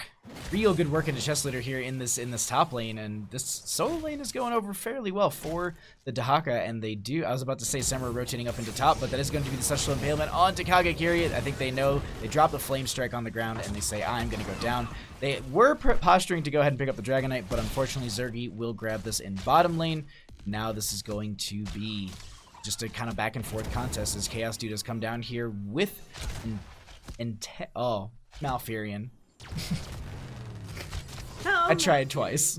Speaker 1: real good work into Chess Leader here in this top lane, and this solo lane is going over fairly well for the Dahaka, and they do, I was about to say Semiro rotating up into top, but that is going to be the Sexual Impalement onto Kagekiri. I think they know, they drop the Flame Strike on the ground, and they say, I'm going to go down. They were posturing to go ahead and pick up the Dragonite, but unfortunately Zergy will grab this in bottom lane. Now this is going to be just a kind of back and forth contest as Chaos Dude has come down here with Malfurion.
Speaker 2: No,
Speaker 1: I tried twice.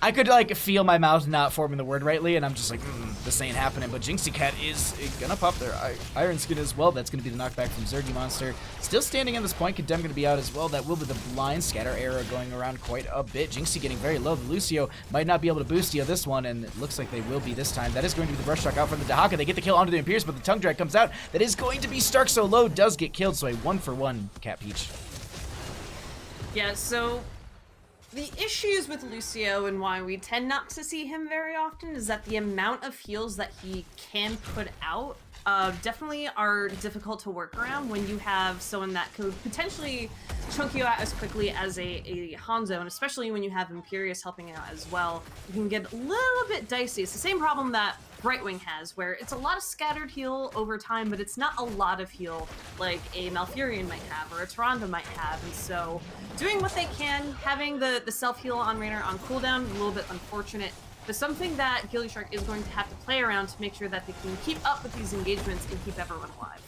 Speaker 1: I could like feel my mouth not forming the word rightly, and I'm just like, this ain't happening. But gillyShark is gonna pop their Iron Skin as well. That's gonna be the knockback from Zergy Monster. Still standing on this point. Condemn gonna be out as well. That will be the blind scatter arrow going around quite a bit. Jinxie getting very low. Lucio might not be able to boost you this one, and it looks like they will be this time. That is going to be the brush shock out from the Dahaka. They get the kill onto the Imperius, but the tongue drag comes out. That is going to be Stark so low, does get killed. So a 1-for-1 Cat Peach.
Speaker 2: Yeah, so the issues with Lucio and why we tend not to see him very often is that the amount of heals that he can put out definitely are difficult to work around when you have someone that could potentially chunk you out as quickly as a Hanzo, and especially when you have Imperius helping out as well. It can get a little bit dicey. It's the same problem that Brightwing has, where it's a lot of scattered heal over time, but it's not a lot of heal like a Malfurion might have or a Tyrande might have, and so doing what they can, having the self-heal on Raynor on cooldown, a little bit unfortunate, but something that gillyShark is going to have to play around to make sure that they can keep up with these engagements and keep everyone alive.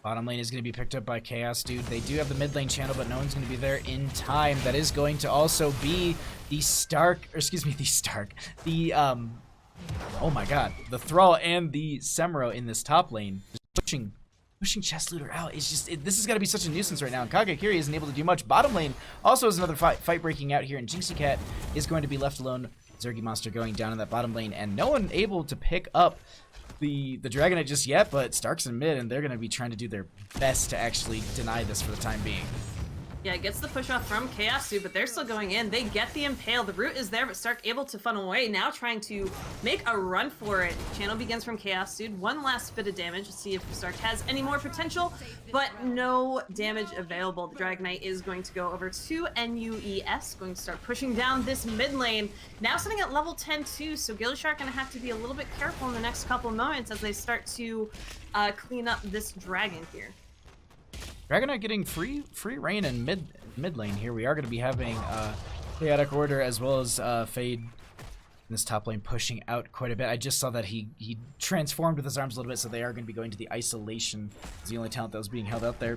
Speaker 1: Bottom lane is going to be picked up by Chaos Dude. They do have the mid lane channel, but no one's going to be there in time. That is going to also be the oh my god, the Thrall and the Semiro in this top lane. Just pushing Chess Leader out. It's just, this is going to be such a nuisance right now. And Kagekiri isn't able to do much. Bottom lane also has another fight breaking out here, and gillyShark is going to be left alone. Zergy Monster going down in that bottom lane, and no one able to pick up the Dragonite just yet, but Stark's in mid, and they're going to be trying to do their best to actually deny this for the time being.
Speaker 2: Yeah, it gets the push off from Chaos Dude, but they're still going in. They get the Impale. The root is there, but Stark able to funnel away. Now trying to make a run for it. Channel begins from Chaos Dude. One last bit of damage. Let's see if Stark has any more potential, but no damage available. The Dragonite is going to go over to NUES, going to start pushing down this mid lane. Now sitting at level 10 too, so gillyShark going to have to be a little bit careful in the next couple of moments as they start to clean up this dragon here.
Speaker 1: Dragonite getting free reign in mid lane here. We are going to be having Chaotic Order as well as Fade in this top lane pushing out quite a bit. I just saw that he transformed with his arms a little bit, so they are going to be going to the Isolation. It's the only talent that was being held out there.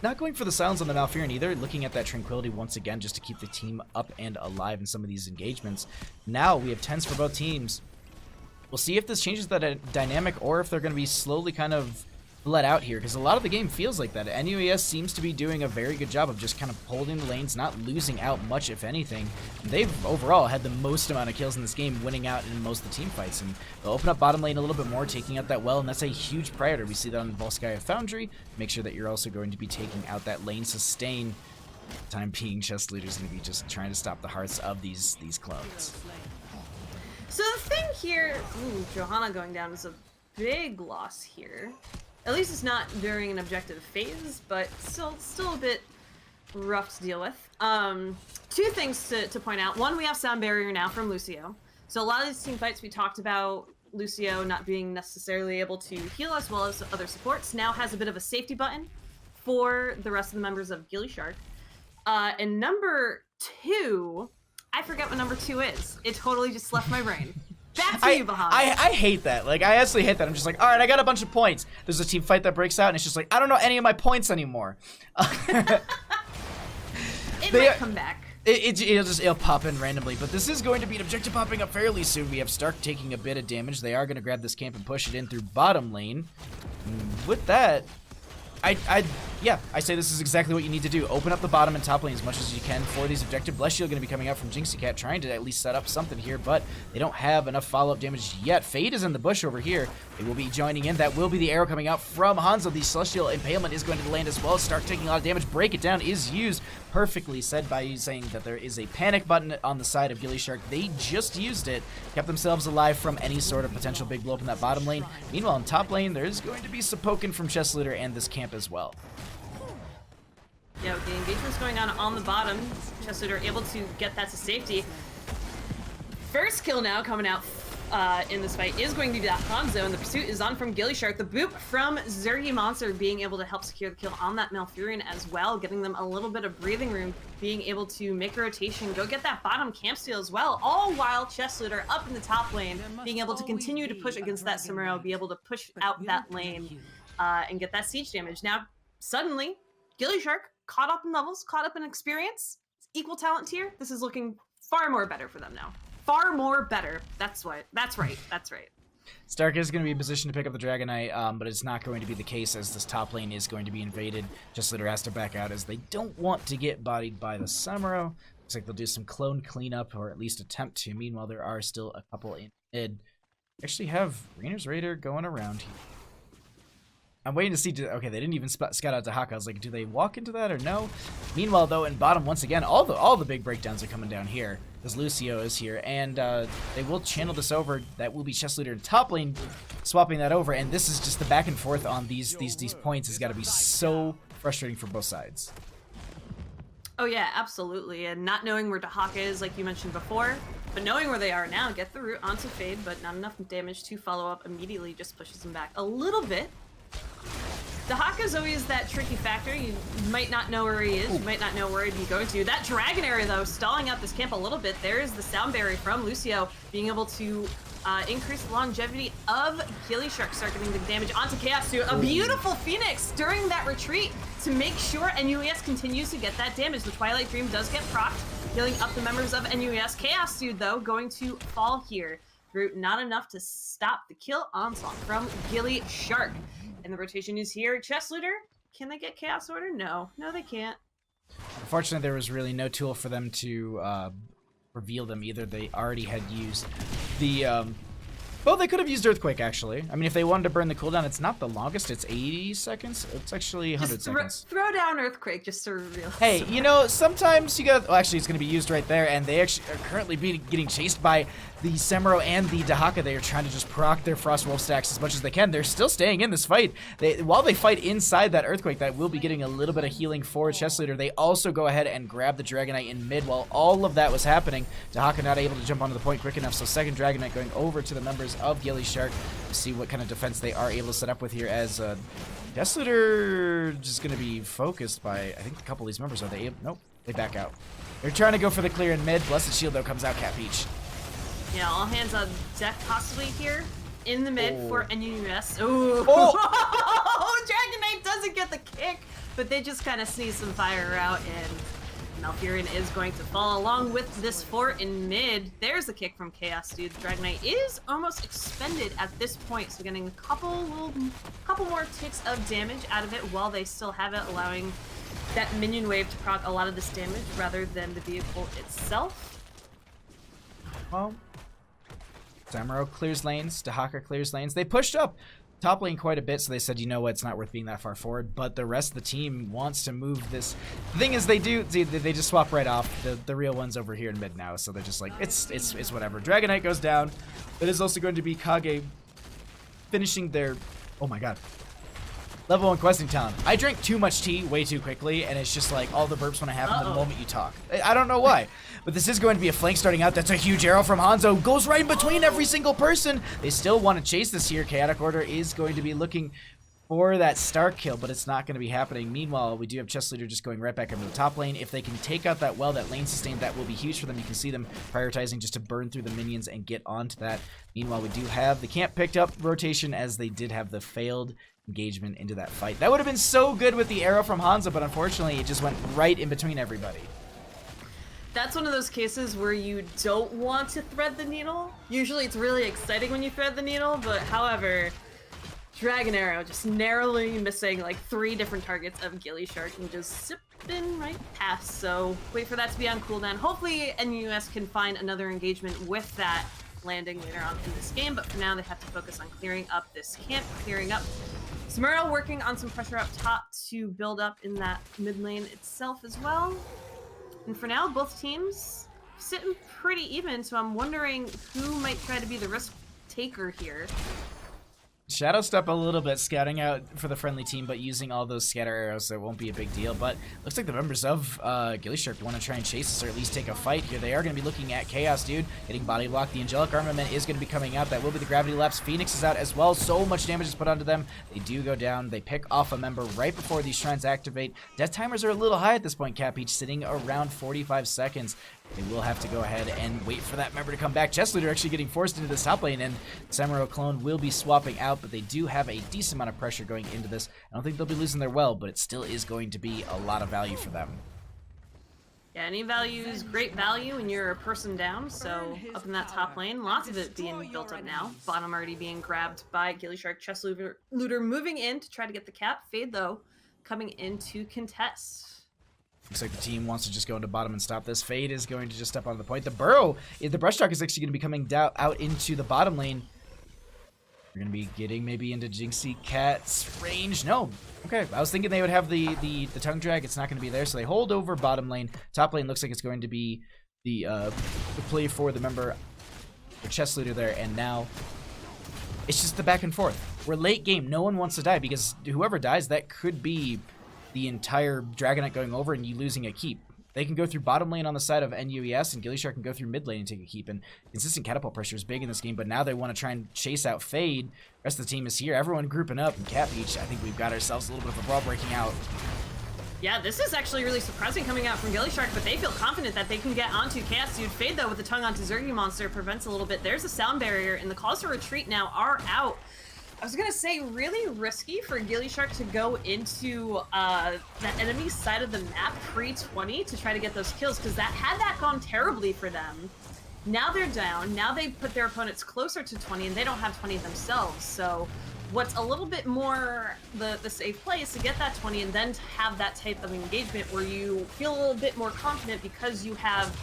Speaker 1: Not going for the silence on the Malfurion either, looking at that Tranquility once again just to keep the team up and alive in some of these engagements. Now we have 10s for both teams. We'll see if this changes the dynamic or if they're going to be slowly kind of let out here, because a lot of the game feels like that. NUES seems to be doing a very good job of just kind of holding the lanes, not losing out much, if anything. They've overall had the most amount of kills in this game, winning out in most of the team fights, and they'll open up bottom lane a little bit more, taking out that well, and that's a huge priority. We see that on Volskaya Foundry. Make sure that you're also going to be taking out that lane sustain. Time being, Chess Leader's going to be just trying to stop the hearts of these clones.
Speaker 2: So the thing here, Johanna going down is a big loss here. At least it's not during an objective phase, but still a bit rough to deal with. Two things to point out. One, we have Sound Barrier now from Lucio. So a lot of these team fights we talked about, Lucio not being necessarily able to heal as well as other supports, now has a bit of a safety button for the rest of the members of gillyShark. And number two, I forget what number 2 is. It totally just left my brain. Back to you, Bahan.
Speaker 1: I hate that. Like, I absolutely hate that. I'm just like, all right, I got a bunch of points. There's a team fight that breaks out, and it's just like, I don't know any of my points anymore.
Speaker 2: It might come back.
Speaker 1: It'll pop in randomly, but this is going to be an objective popping up fairly soon. We have Stark taking a bit of damage. They are going to grab this camp and push it in through bottom lane. With that, yeah, I say this is exactly what you need to do. Open up the bottom and top lane as much as you can for these objective. Bless Shield going to be coming out from Jinxie Cat, trying to at least set up something here, but they don't have enough follow-up damage yet. Fade is in the bush over here. They will be joining in. That will be the arrow coming out from Hanzo. The Celestial Impalement is going to land as well. Stark taking a lot of damage. Break it down is used. Perfectly said by you saying that there is a panic button on the side of gillyShark. They just used it. Kept themselves alive from any sort of potential big blow up in that bottom lane. Meanwhile, in top lane, there's going to be some poking from Chess Looter and this camp as well.
Speaker 2: Yeah, with the engagements going on the bottom, Chess Looter able to get that to safety. First kill now coming out in this fight is going to be that Hanzo, and the pursuit is on from gillyShark. The boop from Zergy Monster being able to help secure the kill on that Malfurion as well, giving them a little bit of breathing room, being able to make a rotation, go get that bottom camp steal as well, all while Chess Looter up in the top lane, being able to continue to push against that Samuro, be able to push out that lane and get that siege damage. Now, suddenly, gillyShark caught up in levels, caught up in experience, equal talent tier. This is looking far more better for them now. Far more better. That's right. That's right.
Speaker 1: Stark is going to be in position to pick up the Dragonite, but it's not going to be the case as this top lane is going to be invaded. Just Litter has to back out as they don't want to get bodied by the Samuro. Looks like they'll do some clone cleanup, or at least attempt to. Meanwhile, there are still a couple in mid. Actually have Rainer's Raider going around here. I'm waiting to see, okay, they didn't even scout out Dahaka. I was like, do they walk into that or no? Meanwhile, though, in bottom, once again, all the big breakdowns are coming down here, as Lucio is here, and they will channel this over. That will be Chess Leader in top lane, swapping that over, and this is just the back and forth on these points has got to be so frustrating for both sides.
Speaker 2: Oh yeah, absolutely, and not knowing where Dahaka is, like you mentioned before, but knowing where they are now, get the root onto Fade, but not enough damage to follow up immediately, just pushes him back a little bit. Dahaka is always that tricky factor. You might not know where he is. You might not know where he'd be going to. That Dragon area, though, stalling out this camp a little bit. There is the Sound Barrier from Lucio, being able to increase the longevity of gillyShark, start getting the damage onto Chaos Dude. A beautiful Phoenix during that retreat to make sure NUES continues to get that damage. The Twilight Dream does get procced, healing up the members of NUES. Chaos Dude, though, going to fall here. Root not enough to stop the kill onslaught from gillyShark. And the rotation is here. Chess Looter, can they get Chaos Order? No, they can't.
Speaker 1: Unfortunately, there was really no tool for them to reveal them either. They already had used the well, they could have used Earthquake, actually. I mean, if they wanted to burn the cooldown, it's not the longest. It's 80 seconds. It's actually 100 seconds.
Speaker 2: Throw down Earthquake just to reveal.
Speaker 1: Hey, you know, sometimes you got... Well, actually, it's going to be used right there, and they actually are currently getting chased by the Samuro and the Dahaka. They are trying to just proc their Frost Wolf stacks as much as they can. They're still staying in this fight. While they fight inside that Earthquake, that will be getting a little bit of healing for Chess Leader. They also go ahead and grab the Dragonite in mid while all of that was happening. Dahaka not able to jump onto the point quick enough, so second Dragonite going over to the members of gillyShark. See what kind of defense they are able to set up with here, as Chess Leader just going to be focused by, I think, a couple of these members. Are they able? Nope, they back out. They're trying to go for the clear in mid. Blessed Shield, though, comes out Cat Peach.
Speaker 2: Yeah, all hands on deck possibly here in the mid for NUES. Ooh.
Speaker 1: Oh!
Speaker 2: Dragonite doesn't get the kick, but they just kind of sneeze some fire out, and Malfurion is going to fall along with this fort in mid. There's the kick from Chaos Dude. The Dragonite is almost expended at this point, so getting a couple more ticks of damage out of it while they still have it, allowing that minion wave to proc a lot of this damage rather than the vehicle itself.
Speaker 1: Well, Samuro clears lanes, Dahaka clears lanes. They pushed up top lane quite a bit, so they said, you know what, it's not worth being that far forward, but the rest of the team wants to move this. The thing is, they just swap right off. The real one's over here in mid now, so they're just like, it's whatever. Dragonite goes down. It is also going to be Kage finishing their, oh my god, level 1 questing talent. I drank too much tea way too quickly, and it's just like all the burps want to happen the moment you talk. I don't know why. But this is going to be a flank starting out. That's a huge arrow from Hanzo. Goes right in between every single person. They still want to chase this here. Chaotic Order is going to be looking for that Stark kill, but it's not going to be happening. Meanwhile, we do have Chess Leader just going right back into the top lane. If they can take out that well, that lane sustain, that will be huge for them. You can see them prioritizing just to burn through the minions and get onto that. Meanwhile, we do have the camp picked up rotation, as they did have the failed engagement into that fight. That would have been so good with the arrow from Hanzo, but unfortunately, it just went right in between everybody.
Speaker 2: That's one of those cases where you don't want to thread the needle. Usually it's really exciting when you thread the needle, but however, Dragon Arrow just narrowly missing like 3 different targets of gillyShark and just zipping right past. So wait for that to be on cooldown. Hopefully NUES can find another engagement with that landing later on in this game, but for now they have to focus on clearing up this camp, clearing up Smurl, working on some pressure up top to build up in that mid lane itself as well. And for now, both teams sitting pretty even, so I'm wondering who might try to be the risk taker here.
Speaker 1: Shadow step a little bit, scouting out for the friendly team, but using all those scatter arrows, so it won't be a big deal. But looks like the members of gillyShark want to try and chase us, or at least take a fight here. They are going to be looking at Chaos, dude, getting body blocked. The Angelic Armament is going to be coming out. That will be the Gravity Lapse. Phoenix is out as well. So much damage is put onto them. They do go down. They pick off a member right before these shrines activate. Death timers are a little high at this point, Capeach, sitting around 45 seconds. They will have to go ahead and wait for that member to come back. Chess Leader actually getting forced into this top lane, and Samurai Clone will be swapping out, but they do have a decent amount of pressure going into this. I don't think they'll be losing their well, but it still is going to be a lot of value for them.
Speaker 2: Yeah, any value is great value when you're a person down, so up in that top lane, lots of it being built up now. Bottom already being grabbed by gillyShark. Chess Leader moving in to try to get the cap. Fade, though, coming in to contest.
Speaker 1: Looks like the team wants to just go into bottom and stop this. Fade is going to just step onto the point. The Burrow, the Brush Talk is actually going to be coming out into the bottom lane. We're going to be getting maybe into Jinxie Cat's range. No. Okay, I was thinking they would have the tongue drag. It's not going to be there, so they hold over bottom lane. Top lane looks like it's going to be the play for the member, the Chess Leader there, and now it's just the back and forth. We're late game. No one wants to die, because whoever dies, that could be the entire Dragonite going over and you losing a keep. They can go through bottom lane on the side of NUES, and gillyShark can go through mid lane and take a keep. And consistent catapult pressure is big in this game, but now they want to try and chase out Fade. The rest of the team is here. Everyone grouping up. And Capeach, I think we've got ourselves a little bit of a brawl breaking out.
Speaker 2: Yeah, this is actually really surprising coming out from gillyShark, but they feel confident that they can get onto Chaos Dude. Fade, though, with the tongue onto Zergy Monster prevents a little bit. There's a sound barrier, and the calls to retreat now are out. I was gonna say, really risky for gillyShark to go into the enemy side of the map pre-20 to try to get those kills, because had that gone terribly for them, now they're down, now they put their opponents closer to 20, and they don't have 20 themselves, so what's a little bit more the safe play is to get that 20 and then to have that type of engagement where you feel a little bit more confident because you have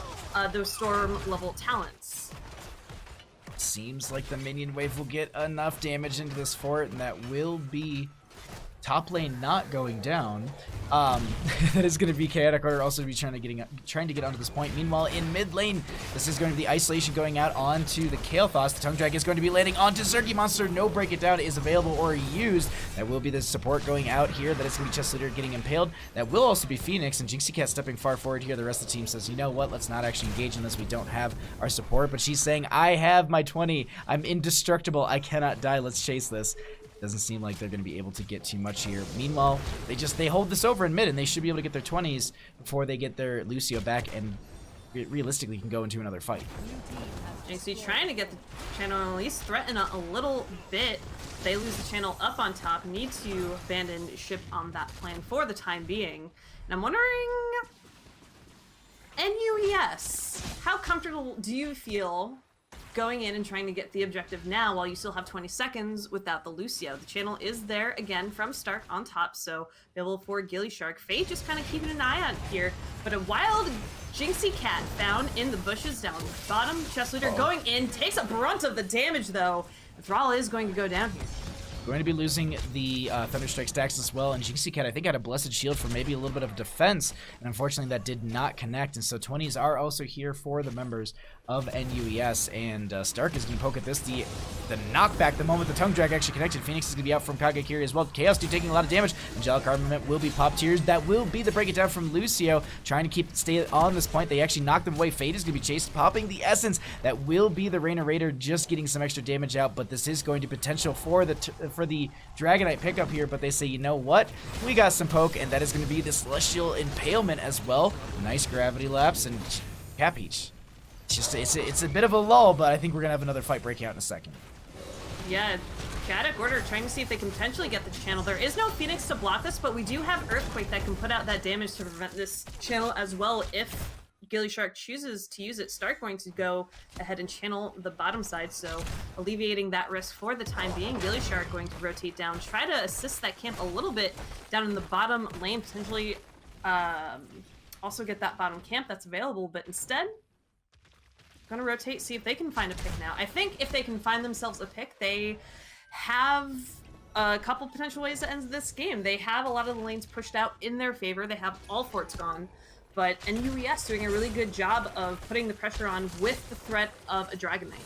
Speaker 2: those storm level talents.
Speaker 1: Seems like the minion wave will get enough damage into this fort, and that will be top lane not going down. That is going to be Chaotic Order also be trying to get onto this point. Meanwhile, in mid lane, this is going to be isolation going out onto the Kael'thas. The Tongue Drag is going to be landing onto Zergy Monster. No break it down is available or used. That will be the support going out here. That is going to be Chess Leader getting impaled. That will also be Phoenix, and Jinxie Cat stepping far forward here. The rest of the team says, you know what, let's not actually engage in this. We don't have our support, but she's saying, I have my 20. I'm indestructible. I cannot die. Let's chase this. Doesn't seem like they're going to be able to get too much here. Meanwhile, they hold this over in mid, and they should be able to get their 20s before they get their Lucio back, and realistically can go into another fight.
Speaker 2: Jinxie trying to get the channel at least threaten a little bit. They lose the channel up on top, need to abandon ship on that plan for the time being. And I'm wondering, NUES, how comfortable do you feel going in and trying to get the objective now while you still have 20 seconds without the Lucio? The channel is there again from Stark on top, so available for gillyShark. Fade just kind of keeping an eye on here, but a wild Jinxie Cat found in the bushes down bottom. Chess Leader going in, takes a brunt of the damage though. Thrall is going to go down here.
Speaker 1: Going to be losing the Thunderstrike stacks as well, and Jinxie Cat I think had a Blessed Shield for maybe a little bit of defense, and unfortunately that did not connect, and so 20s are also here for the members of NUES, and Stark is going to poke at this. The knockback, the moment the tongue drag actually connected, Phoenix is going to be out from Kagekiri as well. Chaos Dude taking a lot of damage. Angelic Armament will be popped here. That will be the break it down from Lucio, trying to stay on this point. They actually knock them away. Fade is going to be chased, popping the Essence. That will be the Rainer Raider just getting some extra damage out, but this is going to potential for the Dragonite pickup here, but they say, you know what? We got some poke, and that is going to be the Celestial Impalement as well. Nice gravity lapse, and Capeach. It's a bit of a lull, but I think we're going to have another fight breaking out in a second.
Speaker 2: Yeah, Chaotic Order trying to see if they can potentially get the channel. There is no Phoenix to block this, but we do have Earthquake that can put out that damage to prevent this channel as well if gillyShark chooses to use it. Stark going to go ahead and channel the bottom side, so alleviating that risk for the time being. gillyShark going to rotate down, try to assist that camp a little bit down in the bottom lane, potentially also get that bottom camp that's available, but instead gonna rotate, see if they can find a pick now. I think if they can find themselves a pick, they have a couple potential ways to end this game. They have a lot of the lanes pushed out in their favor. They have all forts gone, but NUES doing a really good job of putting the pressure on with the threat of a Dragon Knight.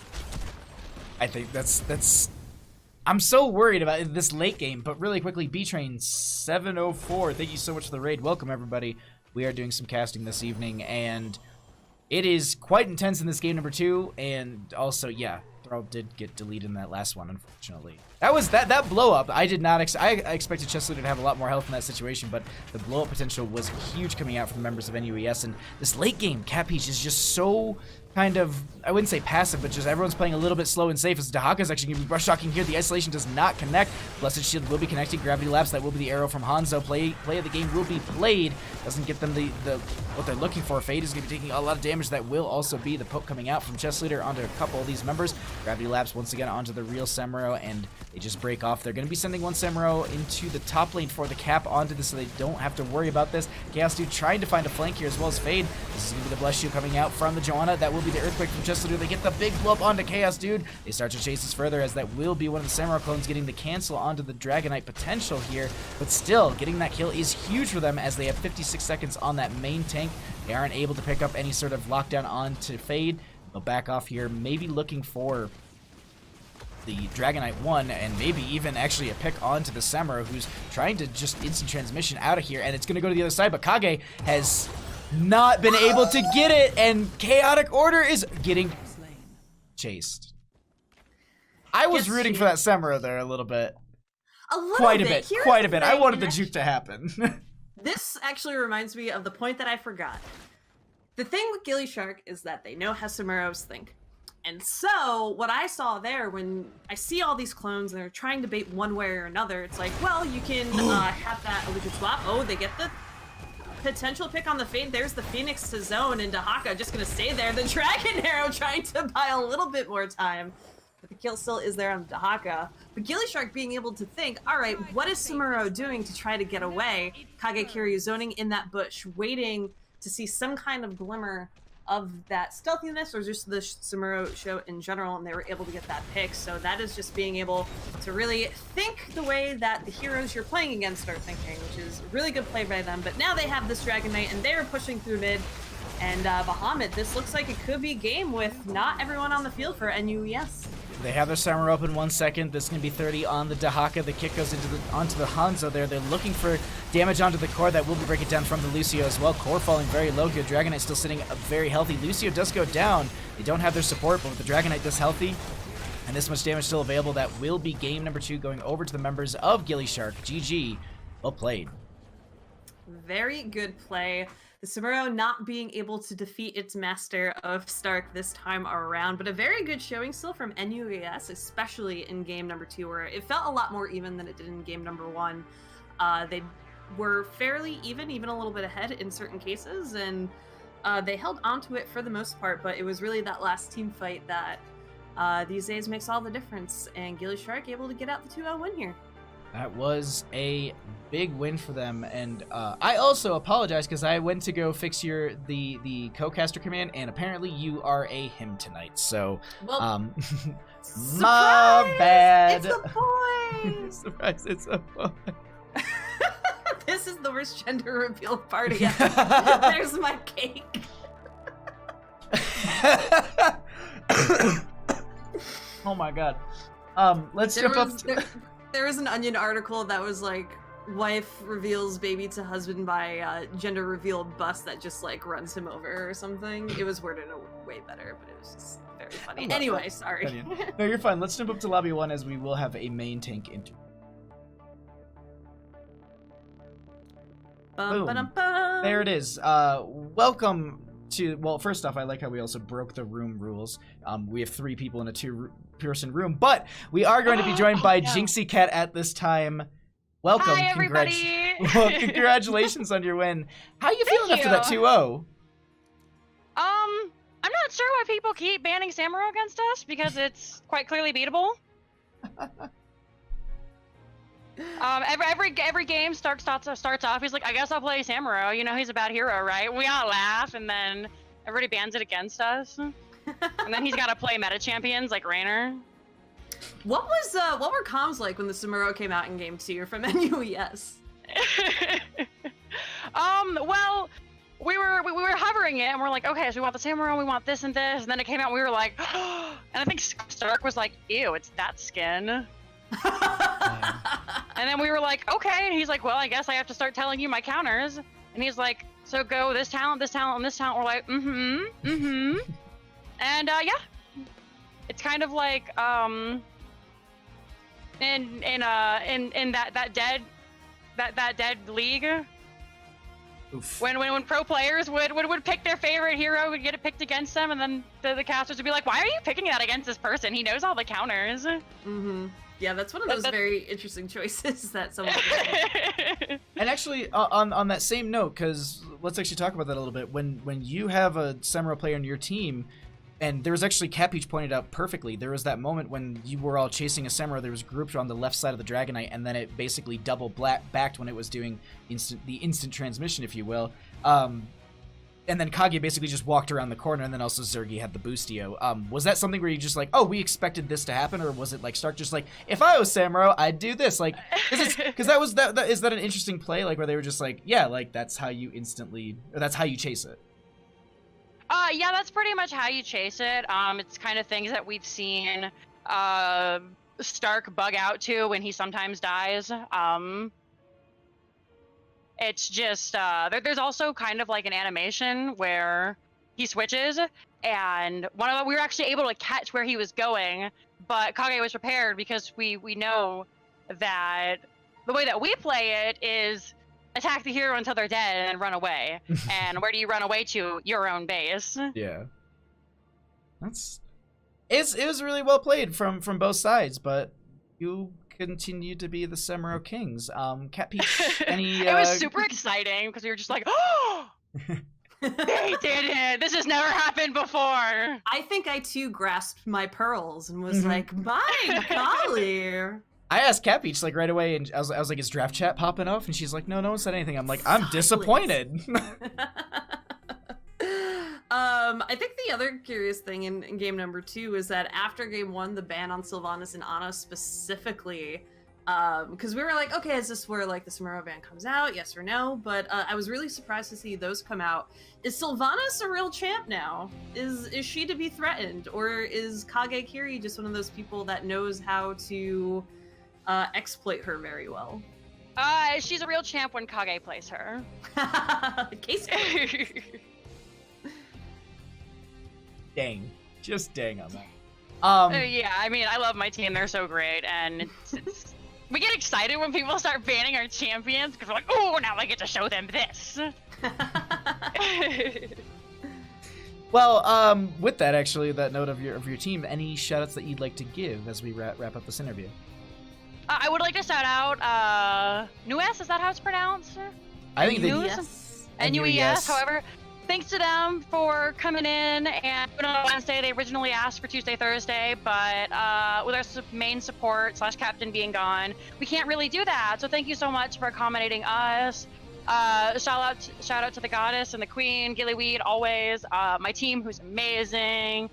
Speaker 1: I think that's I'm so worried about this late game, but really quickly, B-Train 704, thank you so much for the raid. Welcome, everybody. We are doing some casting this evening, and it is quite intense in this game number 2, and also, yeah, Thrall did get deleted in that last one, unfortunately. That was that blow up. I did not. I expected Chess Leader to have a lot more health in that situation, but the blow up potential was huge coming out from the members of NUES. And this late game, Capeach is just so kind of, I wouldn't say passive, but just everyone's playing a little bit slow and safe. As Dahaka's actually going to be brush shocking here. The isolation does not connect. Blessed Shield will be connected. Gravity Lapse, that will be the arrow from Hanzo. Play of the game will be played. Doesn't get them the what they're looking for. Fade is going to be taking a lot of damage. That will also be the poke coming out from Chess Leader onto a couple of these members. Gravity Lapse once again onto the real Samuro, and they just break off. They're going to be sending one Samuro into the top lane for the cap onto this, so they don't have to worry about this. Chaos Dude trying to find a flank here as well as Fade. This is going to be the Bless Shield coming out from the Joanna. That will be the Earthquake from Chess Leader. They get the big blow up onto Chaos Dude. They start to chase this further, as that will be one of the Samuro clones getting the cancel onto the Dragonite potential here. But still, getting that kill is huge for them, as they have 56 seconds on that main tank. They aren't able to pick up any sort of lockdown onto Fade. They'll back off here, maybe looking for the Dragonite 1, and maybe even actually a pick onto the Samuro, who's trying to just instant transmission out of here, and it's going to go to the other side, but Kage has not been able to get it, and Chaotic Order is getting chased. I was rooting for that Samuro there a little bit. Quite a bit. I wanted the juke to happen.
Speaker 2: This actually reminds me of the point that I forgot. The thing with gillyShark is that they know how Samuros think. And so, what I saw there, when I see all these clones and they're trying to bait one way or another, it's like, well, you can have that illusion swap. Oh, they get the potential pick on the Fade. There's the Phoenix to zone, and Dahaka just gonna stay there. The Dragon Arrow trying to buy a little bit more time. But the kill still is there on Dahaka. But gillyShark being able to think, alright, what is Samuro doing to try to get away? Kagekiri zoning in that bush, waiting to see some kind of glimmer of that stealthiness, or just the Samuro show in general, and they were able to get that pick. So that is just being able to really think the way that the heroes you're playing against are thinking, which is a really good play by them. But now they have this Dragon Knight, and they're pushing through mid. And Bahamut, this looks like it could be a game with not everyone on the field for NUES.
Speaker 1: They have their Samuro up in 1 second. This is going to be 30 on the Dahaka. The kick goes onto the Hanzo there. They're looking for damage onto the core. That will be breaking down from the Lucio as well. Core falling very low here. Dragonite still sitting very healthy. Lucio does go down. They don't have their support, but with the Dragonite this healthy and this much damage still available, that will be game number 2 going over to the members of gillyShark. GG. Well played.
Speaker 2: Very good play. The Samuro not being able to defeat its master of Stark this time around, but a very good showing still from NUES, especially in game number 2, where it felt a lot more even than it did in game number 1. They were fairly even a little bit ahead in certain cases, and they held onto it for the most part, but it was really that last team fight that these days makes all the difference, and gillyShark able to get out the 2-0 win here.
Speaker 1: That was a big win for them, and I also apologize because I went to go fix the co-caster command, and apparently you are a him tonight. So,
Speaker 2: well,
Speaker 1: my bad.
Speaker 2: It's a boy.
Speaker 1: Surprise! It's a boy.
Speaker 2: This is the worst gender reveal party ever. There's my cake.
Speaker 1: Oh my god. Let's jump up.
Speaker 2: There was an Onion article that was like, wife reveals baby to husband by gender reveal bus that just like runs him over or something. It was worded way better, but it was just very funny. Anyway, sorry.
Speaker 1: No, you're fine. Let's jump up to lobby 1 as we will have a main tank enter. Boom. There it is. Welcome to, well, first off, I like how we also broke the room rules. We have 3 people in a 2-person room, but we are going to be joined by Jinxie Cat at this time. Welcome.
Speaker 3: Hi, everybody.
Speaker 1: Well, congratulations on your win. How are you feeling after that 2-0?
Speaker 3: I'm not sure why people keep banning Samuro against us, because it's quite clearly beatable. Every game starts off, he's like, I guess I'll play Samuro. You know, he's a bad hero, right? We all laugh, and then everybody bans it against us. And then he's got to play meta champions like Raynor.
Speaker 2: What were comms like when the Samuro came out in game 2 from NUES?
Speaker 3: Well, we were hovering it, and we're like, okay, so we want the Samuro, we want this and this, and then it came out, and we were like, and I think Stark was like, ew, it's that skin. And then we were like, okay, and he's like, well, I guess I have to start telling you my counters, and he's like, so go this talent, and this talent. We're like, and yeah, it's kind of like in that dead league. Oof. When pro players would pick their favorite hero, would get it picked against them, and then the casters would be like, why are you picking that against this person? He knows all the counters.
Speaker 2: Yeah, that's one of those very interesting choices that someone
Speaker 1: And actually, on that same note, because let's actually talk about that a little bit. When you have a Samuro player in your team, and there was actually, Cat Peach pointed out perfectly, there was that moment when you were all chasing a Samuro, there was groups on the left side of the Dragonite, and then it basically double backed when it was doing the instant transmission, if you will. And then Kage basically just walked around the corner, and then also Zergy had the boostio. Was that something where you just like, oh, we expected this to happen, or was it like Stark just like, if I was Samuro, I'd do this? Like, because is that an interesting play, like where they were just like, yeah, like that's how you that's how you chase it.
Speaker 3: Yeah, that's pretty much how you chase it. It's kind of things that we've seen Stark bug out when he sometimes dies. It's just, there's also kind of like an animation where he switches, and we were actually able to catch where he was going, but Kage was prepared because we know that the way that we play it is attack the hero until they're dead and then run away. And where do you run away to? Your own base. Yeah.
Speaker 1: It was really well played from both sides, but you continue to be the Samuro Kings. Cat Peach, any...
Speaker 3: It was super exciting because we were just like, oh! They did it! This has never happened before!
Speaker 2: I think I too grasped my pearls and was like, my golly!
Speaker 1: I asked Cat Peach like right away, and I was like, is draft chat popping off? And she's like, no one said anything. I'm like, I'm disappointed.
Speaker 2: I think the other curious thing in game number 2 is that after game 1, the ban on Sylvanas and Ana specifically, because we were like, okay, is this where like the Samuro ban comes out? Yes or no? But I was really surprised to see those come out. Is Sylvanas a real champ now? Is she to be threatened? Or is Kage Kiri just one of those people that knows how to exploit her very well?
Speaker 3: She's a real champ when Kage plays her.
Speaker 2: Case
Speaker 1: Dang. Just dang on that.
Speaker 3: Yeah, I mean, I love my team. They're so great, and it's we get excited when people start banning our champions because we're like, oh, now I get to show them this.
Speaker 1: Well, with that, actually, that note of your team, any shout-outs that you'd like to give as we wrap up this interview?
Speaker 3: I would like to shout out NUES, is that how it's pronounced?
Speaker 1: I think
Speaker 3: NUES. NUES, however, thanks to them for coming in and putting on Wednesday. They originally asked for Tuesday, Thursday, but with our main support / captain being gone, we can't really do that. So thank you so much for accommodating us. Shout out to the goddess and the queen, Gillyweed, always. My team, who's amazing.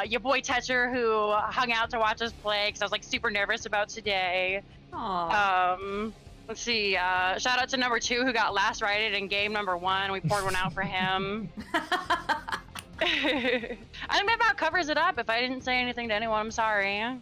Speaker 3: Your boy Tetcher, who hung out to watch us play because I was like super nervous about today.
Speaker 2: Aww.
Speaker 3: Let's see. Shout out to number 2 who got last righted in game number 1. We poured one out for him. I think that about covers it up. If I didn't say anything to anyone, I'm sorry.